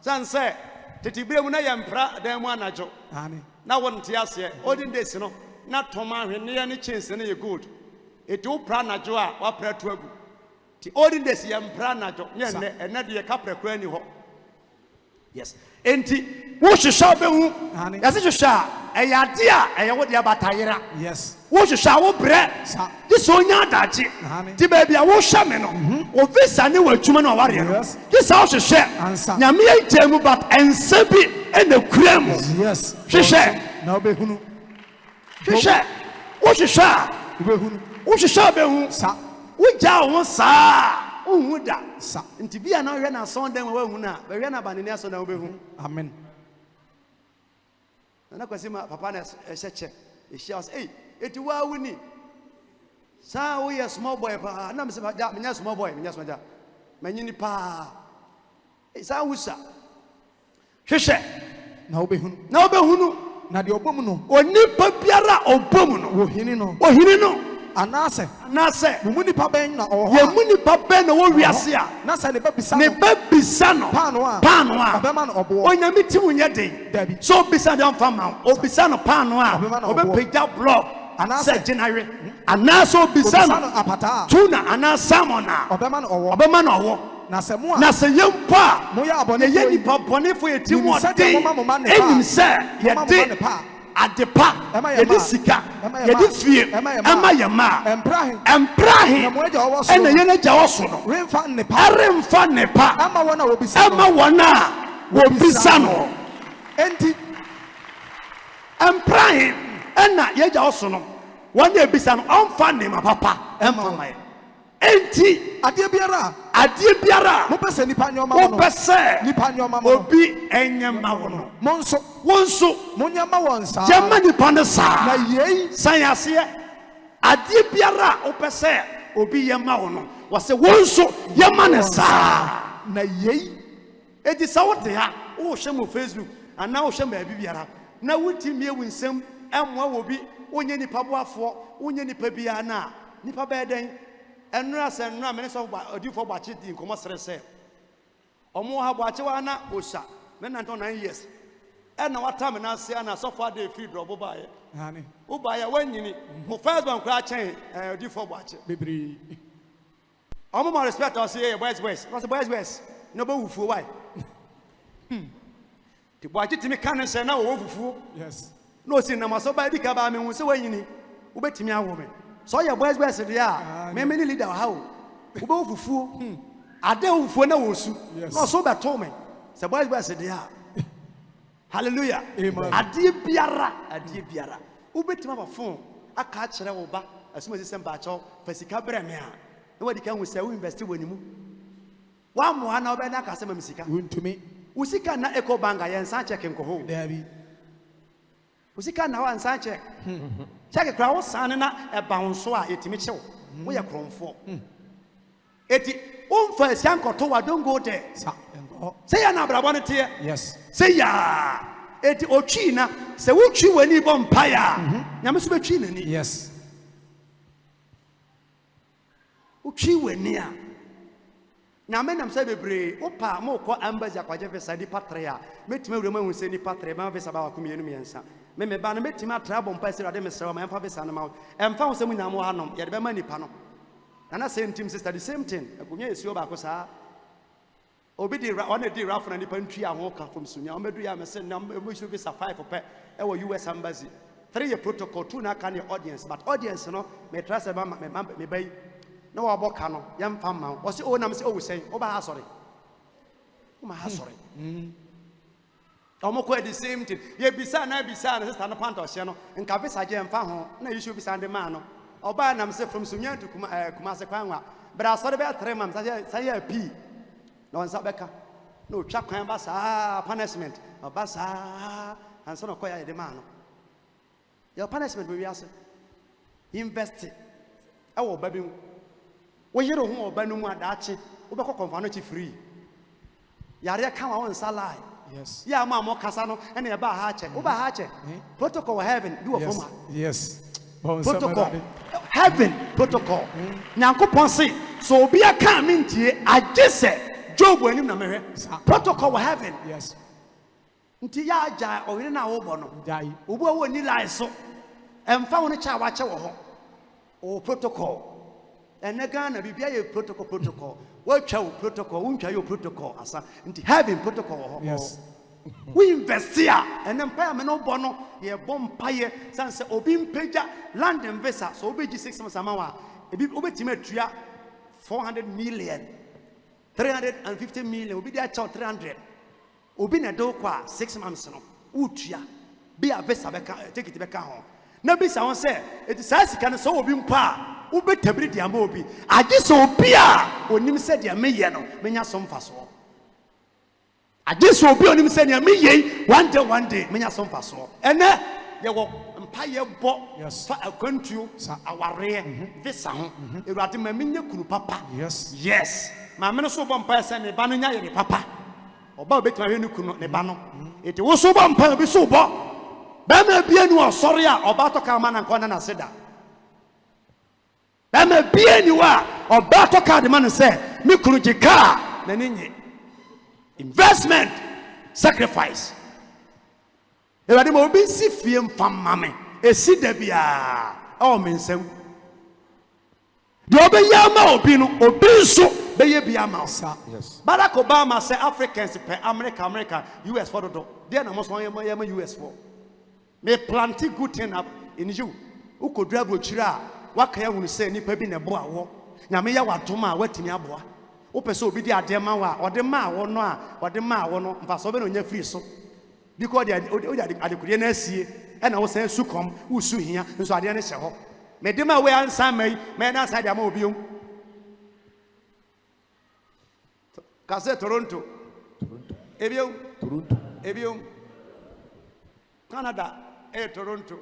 [SPEAKER 1] san se tetibrem na yempra dan mu anajo na wonte ase olden days no na toma hwe ne ye ne chance ne ye good eti wo pra anajo a wa pra to agu ti olden days yempra anajo nye ne ena de ye kapra kra ni ho. Yes. Enti wo hwehwe obehu yase hwehwe a eyade a eyewo de abatayera.
[SPEAKER 5] Yes.
[SPEAKER 1] Wo hwehwe wo bre di so nya adaje ti ba bia wo hwe me no o visa ne wa adwuma no aware no di sa wo hwehwe nyame yegemu but ense bi ene kuram.
[SPEAKER 5] Yes.
[SPEAKER 1] Hwehwe
[SPEAKER 5] na obehunu
[SPEAKER 1] hwehwe wo hwehwe
[SPEAKER 5] obehunu
[SPEAKER 1] wo hwehwe obehu
[SPEAKER 5] sa
[SPEAKER 1] wo ja wo sa uhu da sa nti bia na hwe na son den wa hu na ba hwe na banene aso na obehu.
[SPEAKER 5] Amen.
[SPEAKER 1] Na kwasi ma papa na echeche ehia was eti wa wuni sa wo ye small boy pa na me se ja menya small boy menya small ja manyini pa sa wusa hwehwe
[SPEAKER 5] na
[SPEAKER 1] obehunu
[SPEAKER 5] na de obom no
[SPEAKER 1] onipa biara obom no
[SPEAKER 5] ohini no anase
[SPEAKER 1] mu
[SPEAKER 5] nipa ben na oho
[SPEAKER 1] ye mu nipa ben na wo wiase a
[SPEAKER 5] na se ne ba bisa
[SPEAKER 1] no
[SPEAKER 5] pano a
[SPEAKER 1] obema
[SPEAKER 5] no obo
[SPEAKER 1] onyame ti munye den so bisa don fama obisa no pano a obepagya block
[SPEAKER 5] anase
[SPEAKER 1] generate anase obisa no
[SPEAKER 5] apata
[SPEAKER 1] tuna anase salmon a
[SPEAKER 5] obema no
[SPEAKER 1] owo
[SPEAKER 5] na se mo a
[SPEAKER 1] na se yempa
[SPEAKER 5] moya abone
[SPEAKER 1] ye nipa bone fo yeti mo den enim se ye de adepa ye de sika ye de fie ama ye ma emprahe ena ye na jawo so no remfa nepa ama wona wobisa no
[SPEAKER 5] enti
[SPEAKER 1] emprahe ena ye jawo so no wona ebisa no onfa ne ma papa emfa mai enti
[SPEAKER 5] adie biara
[SPEAKER 1] mo pese nipa nyoma obi enyema wo no wonso
[SPEAKER 5] munyama wonsa
[SPEAKER 1] jema nipa ne sa
[SPEAKER 5] na yei
[SPEAKER 1] sayase adie biara o pese obi yema wo no wase wonso yema ne sa
[SPEAKER 5] na yei
[SPEAKER 1] edi sawote ha wo hwe mo Facebook ana wo hwe ma biara na wutimi ewu nsem emwa wo bi onye nipa boafo onye nipa bia na nipa beden enura se enura me so odifo gbachi di nkomo sere omo ha gbachi wa na osa me na 9 years na wata me na se na so far dey free drop ba ye
[SPEAKER 5] hani
[SPEAKER 1] wo ba ya wanyini mo first bank kra chen odifo gbachi
[SPEAKER 5] bebri
[SPEAKER 1] omo ma respect us here boys no be wufuo why ti gbachi timi kan se na wo wufuo
[SPEAKER 5] yes
[SPEAKER 1] no si na maso ba di ka ba me hu se wanyini wo betimi awo me so your boys dey ah me many leader how wo be fufuo ade fufuo na wo su no so be to me se boys dey ah hallelujah ade biara wo betima ba phone aka kire wo ba asuma system ba chaw fasika bre me a na wadi kan wo se wo invest wonimu wa mo ana obe na ka se ma misika
[SPEAKER 5] untumi
[SPEAKER 1] usika na eco bank ya nsa check nko ho
[SPEAKER 5] dabi
[SPEAKER 1] usika na wa nsa check check kra wo san na e bounce a etimi chew wo ye kromfo eti umfa asiankoto wa don't go there say ya na brabo ne tie
[SPEAKER 5] yes
[SPEAKER 1] say ya eti otwi na se wo twi wani bo mpa ya nyame so betwi nani
[SPEAKER 5] yes
[SPEAKER 1] utwi wani a nyame nam se bebre opa mo ko embassy akwaje visa di patria metime wure ma hu se ni patria ma visa ba wakomienu miensa me ba na metime atra bo mpa se rade mesra ma emfa visa na ma emfa ho se mu nyamo hanom ye de be ma nipa no na same team sister the same thing akonya esio ba ko sa obi di one di raf na nipa ntwi a ho ka from sunya o medu ya me se na mo show visa 5 pe e wo US embassy 3 year protocol 2 na kan audience but audience no me trust me bai na wa boka no yam fam ma o se o na me se o sen o ba ha sorry o ma ha sorry o mo ko the same thing ye bisa na sister no panta o se no nka visa je mfa ho na issue visa de ma no o ba na me se from sunya to kuma se kwanwa bra sorry be 3 months say ya p no nsa beka no twa kwan ba sa punishment o ba sa anso no ko ya de ma no your punishment we ase invest e wo ba bi wo yero ho oba no mu adaache wo be kokon fa no chi free yare ka wa won salai
[SPEAKER 5] yes
[SPEAKER 1] ya ma mo kasa no ene e ba ha che wo ba ha che protocol heaven do of forma
[SPEAKER 5] yes
[SPEAKER 1] protocol heaven protocol nyankopon se so obi aka mintie agese job anim na mehwe protocol heaven
[SPEAKER 5] yes
[SPEAKER 1] nti ya aja ohene na wo bo no
[SPEAKER 5] dai
[SPEAKER 1] obu a wo ni lai so emfa wo ne cha wa che wo ho o protocol ene Ghana bibia ye protocol wo twa wo protocol wo ntwa ye protocol asa nti heaven protocol ho
[SPEAKER 5] yes
[SPEAKER 1] we invest here ene mpa me no bo no ye bo mpa ye sanse obi mpeja land and visa so obi gi 6 months amawa ebi obetima atua 400 million 350 million obi dia cha 300 obi na do kwa 6 months no utua bi a visa beka ticket beka ho na bi sa won say eti sa sika no so obi mpa wo betabri dia ma obi age so obi a onim se dia meye no menya so mfaso age so obi onim se dia meye one day menya so mfaso ene ye wo mpa ye bo fa akwantuo aware visa ho ewrade ma menya kunu papa yes ma me no so bo mpa se ne ba no nya ye ne papa oba obetima hwe ne kunu ne ba no eti wo so bo mpa bi so bo ba ma bia nu osori a oba to ka ma na nkona na seda bɛma bie ni wa ɔba to car de man say me kunu gye car na nenye investment sacrifice ewade mo obi si fie mfam mame esi da bia o me nsam de obeyama obi no obi nso beye bia ma osa.
[SPEAKER 3] Yes.
[SPEAKER 1] Barack Obama say Africans per America US for do there na mo so yama US for me plenty good thing up in you ukodua brochira waka ya hunu say nipa bi na bo awo nyame ya wadom a watimi aboa wo pese obi di ade ma wa ode ma awo no a ode ma awo no mfa so be no nya free so because they adekudie na asie e na wo say sukom wo su hia nso ade na hye ho me de ma we ansa mai me na sa de ma obi kase Toronto ebiom Canada Toronto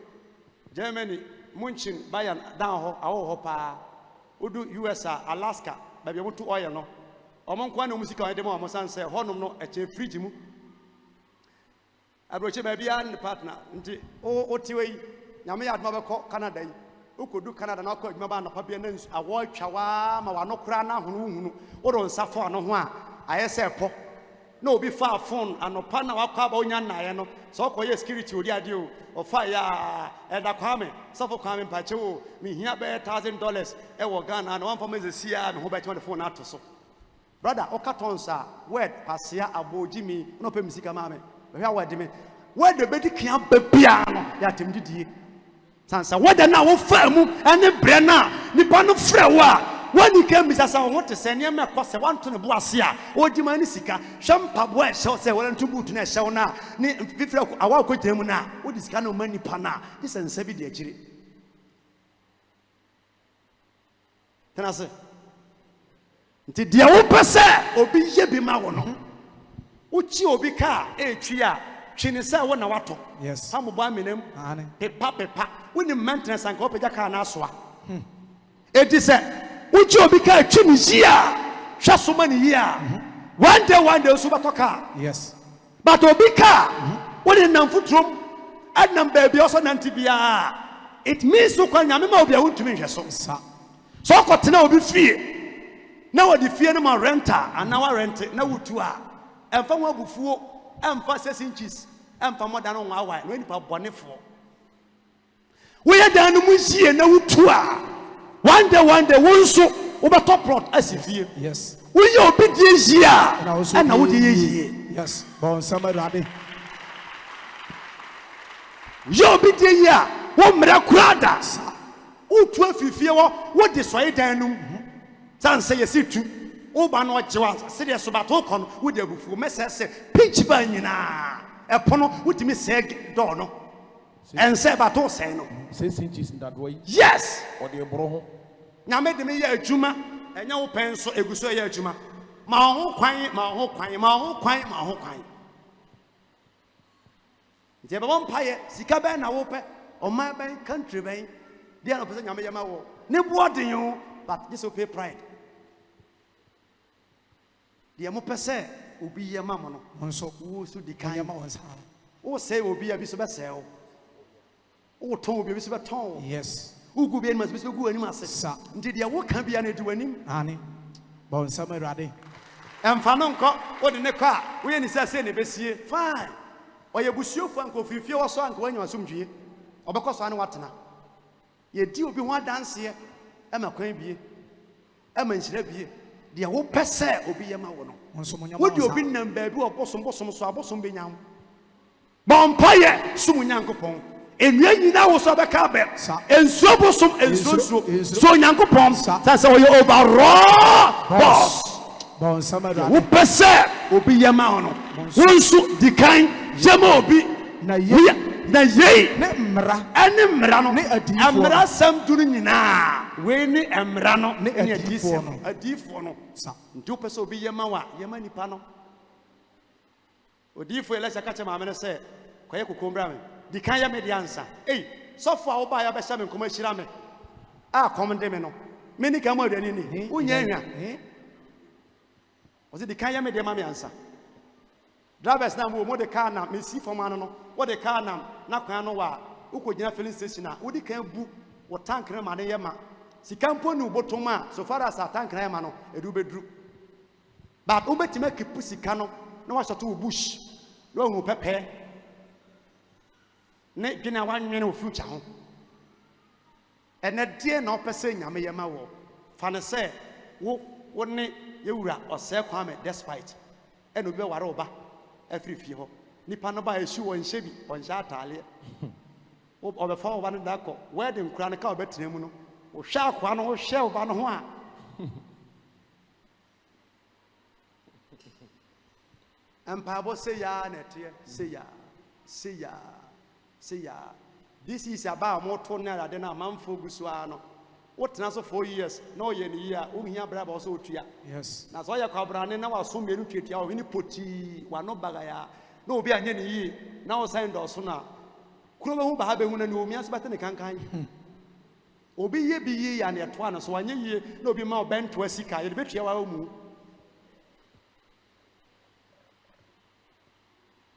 [SPEAKER 1] Germany Munchen Bayern down ho awo pa udu USA Alaska ba bi mutu oil no omon kwa na musika wa de mo san say honum no eche fridge mu abroche ba bia ne partner nti o tiwe nyame ya adma be ko Canada yi ukodu Canada na ko adma ba na pa bia na awo twawa ma wa no kura na hunu o do nsa fo no ho a ayese po na obi fa phone anopa na wakwa ba onya nnaye no so okoye security odi ade o fa ya eda kwame sofo kwame mpache o me hia be $1,000 e wo Ghana na one for me sia me ho be the phone ato so brother okatonsa word pasia abojimi no pe misika ma me be hwa word me word be di kian ba bia no ya tem didie sansa word na wo fa mu ene bre na nipa no frɛ wo a when you came Mr. want to send him a cost one to the Boasia, or Jimani Sika, Shampa Boy shall say, well, to boot in a show now. I walk with him now. What is kind of money pana? This and Sebi de Chiri. Can I say? Did the open say, Obi Yebi Mawono? Uchi Obika, Chia, Chinisa, one water.
[SPEAKER 5] Yes.
[SPEAKER 1] Some of my name, Pepa, when the maintenance and Copacana Naswa. It is a Uchi Obika Chinisia, Shasumani here. One day, Subatoka.
[SPEAKER 5] Yes.
[SPEAKER 1] But Obika, what in Namfutrum, and Nambaby also Nantibia. It means so can Yamima be able to me. So, Cotina will be fear. Now, the fear no more renter, and now I rent it. Now, to her. And from what before, and for 6 inches, and for more than 1 hour, when you put Bonifo. We are done with see and now to her. One day, one so over top plot as if you.
[SPEAKER 5] Yes.
[SPEAKER 1] We are obedience here. And now,
[SPEAKER 5] yes. Bon, somebody ready.
[SPEAKER 1] You're obedient here. What miraculous. Who 12 fear what destroy them? San say, yes, it too. Oban or Joas, serious about Okon with the buffoon message, pitch banina. Upon what me say, Dono. And say, but all say no.
[SPEAKER 3] 6 inches in that way.
[SPEAKER 1] Yes.
[SPEAKER 3] Or the broho.
[SPEAKER 1] Now made me a juma, and no pencil, a gusoya juma. My whole quiet, my whole quiet, my whole quiet, my whole quiet. The vampire, Sikaban, open, or my bank, country bank, the other person, Yamayama, no boarding you, but this will pay pride. The Amopese will be your mamma, so who should decay ones. Or say will be a bit of a sale. Or told be a bit of a tone.
[SPEAKER 5] Yes.
[SPEAKER 1] Who could be must be good and must did your work can be any to winning?
[SPEAKER 5] Annie. Bon, somebody ready.
[SPEAKER 1] And Fanonco, what in the car? We any say any best fine. Or you bush you funk of if you are so when you assume ye, or because I know what now. Ye do be one dance here, Emma Queen be, Emma be, the whole pesse will be a man. Would you have been them baby or bosom so bosom be young? Bompire, Sumunyanko. And you now was a cabin, and so bosom and so Yanko Pom, that's how you over raw boss.
[SPEAKER 5] Bon, somebody
[SPEAKER 1] who pesse will be a man. One so the kind. Jamobi na ye
[SPEAKER 5] Nemra
[SPEAKER 1] and Emrano
[SPEAKER 5] ne a
[SPEAKER 1] Emra Sam Dunina Winnie Emrano
[SPEAKER 5] ne
[SPEAKER 1] a
[SPEAKER 5] difono.
[SPEAKER 1] Do peso be Yamawa, Yamani Pano. O diffo let's catch a mamma say, Quaco Combram, the Kaya made the answer. Eh, so far by a Besam and Commercialame. Ah, common demino. Many come out any. Unyanga. Was it the Kaya made the mammy answer? Drivers now will the car now, may see for man, what the car now, not Kanoa, who could not filling station now, would he can book or tank them and yama, Sikampo ni ubotoma so far as atank na ma no edu bedru. But ubetima keep sika no na wa shoto bush. No hu pepe. Ne gina wanwe no future ho. Ene die na opese nyame yema wo. Fa ne se wo ne yewura ose kwame despite ene obi ware oba afri fie ho. Nipa no ba esu won hyebi on hya atale. Obefa oba no dako wedding kura ne ka obetina mu no. O hwa akwa no wo hye oba no ho a. Empabo say ya netie say ya. This is about more to na than a man for gusuano. What naso 4 years? No ye ni ya. Uhia braba also tua.
[SPEAKER 5] Yes.
[SPEAKER 1] Na so ya kwabrane na waso menu twetia o ni poti wa no bagaya. Na obi anye ni yi. Na o sign do so na. Kuro be hu ba ha be hu na ni omi asbate ne kankan. Obi ye bi ye ya na to na so anye ye na obi ma obento asika ye be tua wa mu.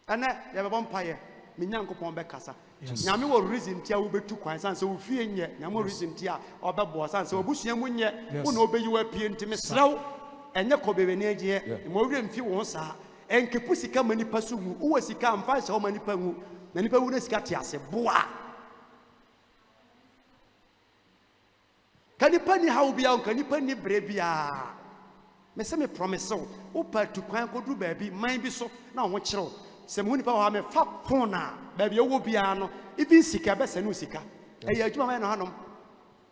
[SPEAKER 1] Ana ya be bompaye. Minyankopon be kasa. Nyame wo reason tia wo betu kwan san se wo fie nye nyame wo reason tia obebo san se obusua mu nye wo na obeyi wa pie ntime sraw enye ko bebe ne agye mo wure mfi wo sa enkepu sika manipa so mu wo sika amfa se wo manipa mu na nipa wu na sika tia se boa kanipa ni hawo bia kanipa ni brebia me se me promise wo pa tu kwan ko du ba bi man bi so na wo kyerɛw se mu nipa wa me fa pona ba bi wo bia no even sika be se no sika e ya adwuma no hanom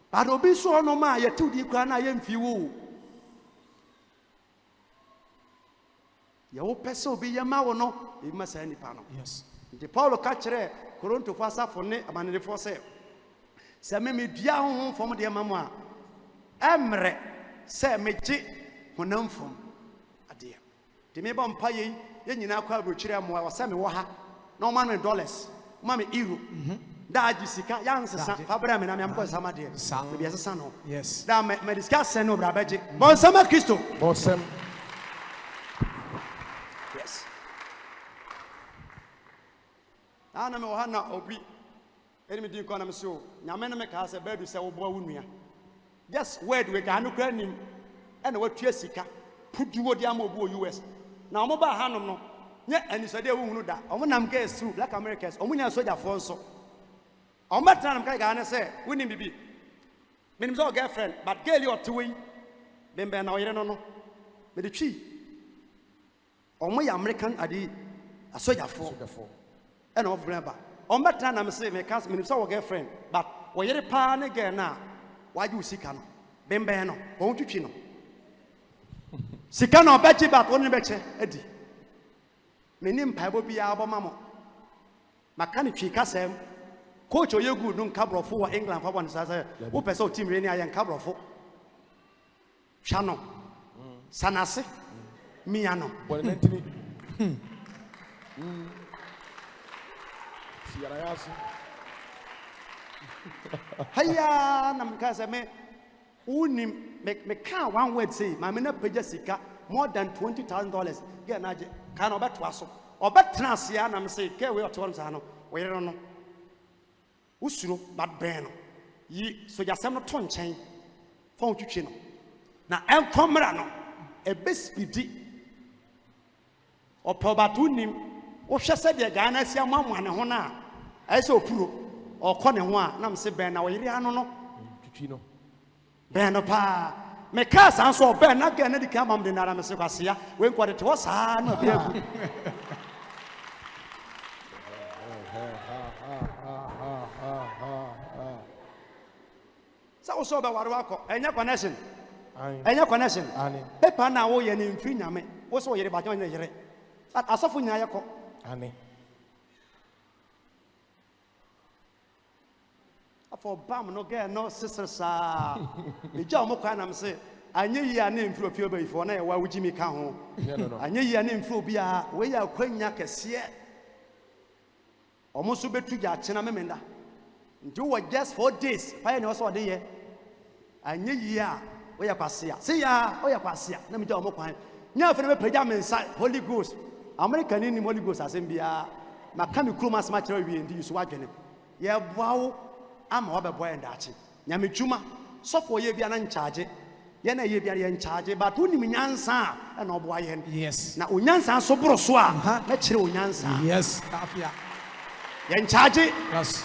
[SPEAKER 1] ba do bi so no ma ya tudi kra na ya mfi wo ya wo pese obi ya ma wo no e ma sa nipa no
[SPEAKER 5] Yes.
[SPEAKER 1] de Paulo ka kyerɛ Korinto fo asafo ne amanede fo se me dua ho fom de ma mo a emre se me gye honam fom ade de me ba mpa ye nyina kwa abrokyire mo a wasa me wo ha na o ma no $, ma me euro da agi sika ya nsesa fa bra me na me am ko sama de be yesesa no
[SPEAKER 5] Yes.
[SPEAKER 1] da me discuss no bra baje bon sama Kristo
[SPEAKER 2] Bosem.
[SPEAKER 1] yes ana me wo ha na obi eni me din ko na me so nyame na me ka se ba du se wo bo wo nua just word we ga no kra nim ena watua sika puduwo de ama obi o US na omo ba hanom no nye anisode ehunu da omo nam ga esu Black Americans omo nya soldier for nso omo betana nam ka ga na se woni bibi menim so girlfriend but girl you to we bembe na oyere no me de twi omo ya American adi a soldier for ena omo brand ba omo betana nam se me ka menim so girlfriend but oyere pa ne girl na waji usika no bembe no on twitwi no sika na obechi bat woni beche edi menim paibo bia abomamo maka ne twi kasem coach oyegu dun kabrofo wa England fa bon sasa wo pese o team re ni ayen kabrofo chano sanase miano
[SPEAKER 2] Bole nantini. Siyara yasu.
[SPEAKER 1] haya na mkasa me unim me can one word say my me na page sika more than $20,000 get na je kan obeto aso obetena sia na me say ke we oto sa no we yere no usuro bad ben no yi so ja sem no to nchen fa otwitwe no na enkomra no e be speedy opobatu nim wo hwe se de ga na sia mamwa ne ho na ai se opuro okọ ne ho a na me se ben na we yere ano no
[SPEAKER 2] Twitwi no.
[SPEAKER 1] ben no pa me ka san so ben na ga na di ka mam de na me se kwasia we nko de to sa na bi agu sa wo so ba ware akọ enya connection enya connection
[SPEAKER 2] Ani.
[SPEAKER 1] pepa na wo ye ne mfiri nyame wo so yere ba jon ne yere asofo nya yakọ
[SPEAKER 2] Ani.
[SPEAKER 1] afọ bam no get no sister sa e ja mo kwa na me se anye yi a na mfiri ofie ba ifo na ye wa wuji mi ka ho
[SPEAKER 2] No.
[SPEAKER 1] anye yi a na mfiri obi a we ya kwanya kese omo so betu ja chena memenda nti wo just 4 days fa ye ne so de ye anye yi a we ya kwase a se ya o ya kwase a na me ja omo kwan nya fa na me pagya me nsa Holy Ghost American ni Holy Ghost asem bia maka me kuro masma kire wie ndi so wadwene ye boawo ama wa beboa ndaache nyame twuma sɔfo yɛ bia na nkyagye yɛn na yɛ bia yɛ nkyagye but wonim nyansa a ɛna ɔboa yɛn
[SPEAKER 5] Yes.
[SPEAKER 1] na onyansa so boro so a na kyerɛ onyansa
[SPEAKER 5] Yes. Afia.
[SPEAKER 1] yɛn nkyagye
[SPEAKER 5] Yes.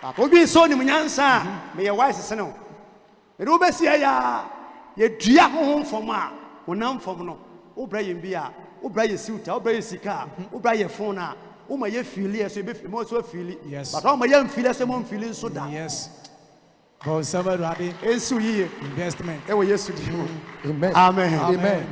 [SPEAKER 1] but obi so onim nyansa a meyɛ wise sene wo mede wobɛsi ɛyɛ a yɛdua honhom fam a honam fam no wobra yɛn bi a wobra yɛ siwta wobra yɛ sika a wobra yɛ fon a woma yɛ fili ɛso yɛbɛfili ma so afili
[SPEAKER 5] Yes.
[SPEAKER 1] but woma yɛ mfili ɛso ma mfili nso da
[SPEAKER 5] Yes. Bonsama Radi.
[SPEAKER 1] ɛnsiw yie
[SPEAKER 5] Investment.
[SPEAKER 1] ɛwɔ yesu di mu
[SPEAKER 2] Amen.
[SPEAKER 1] amen
[SPEAKER 2] Amen.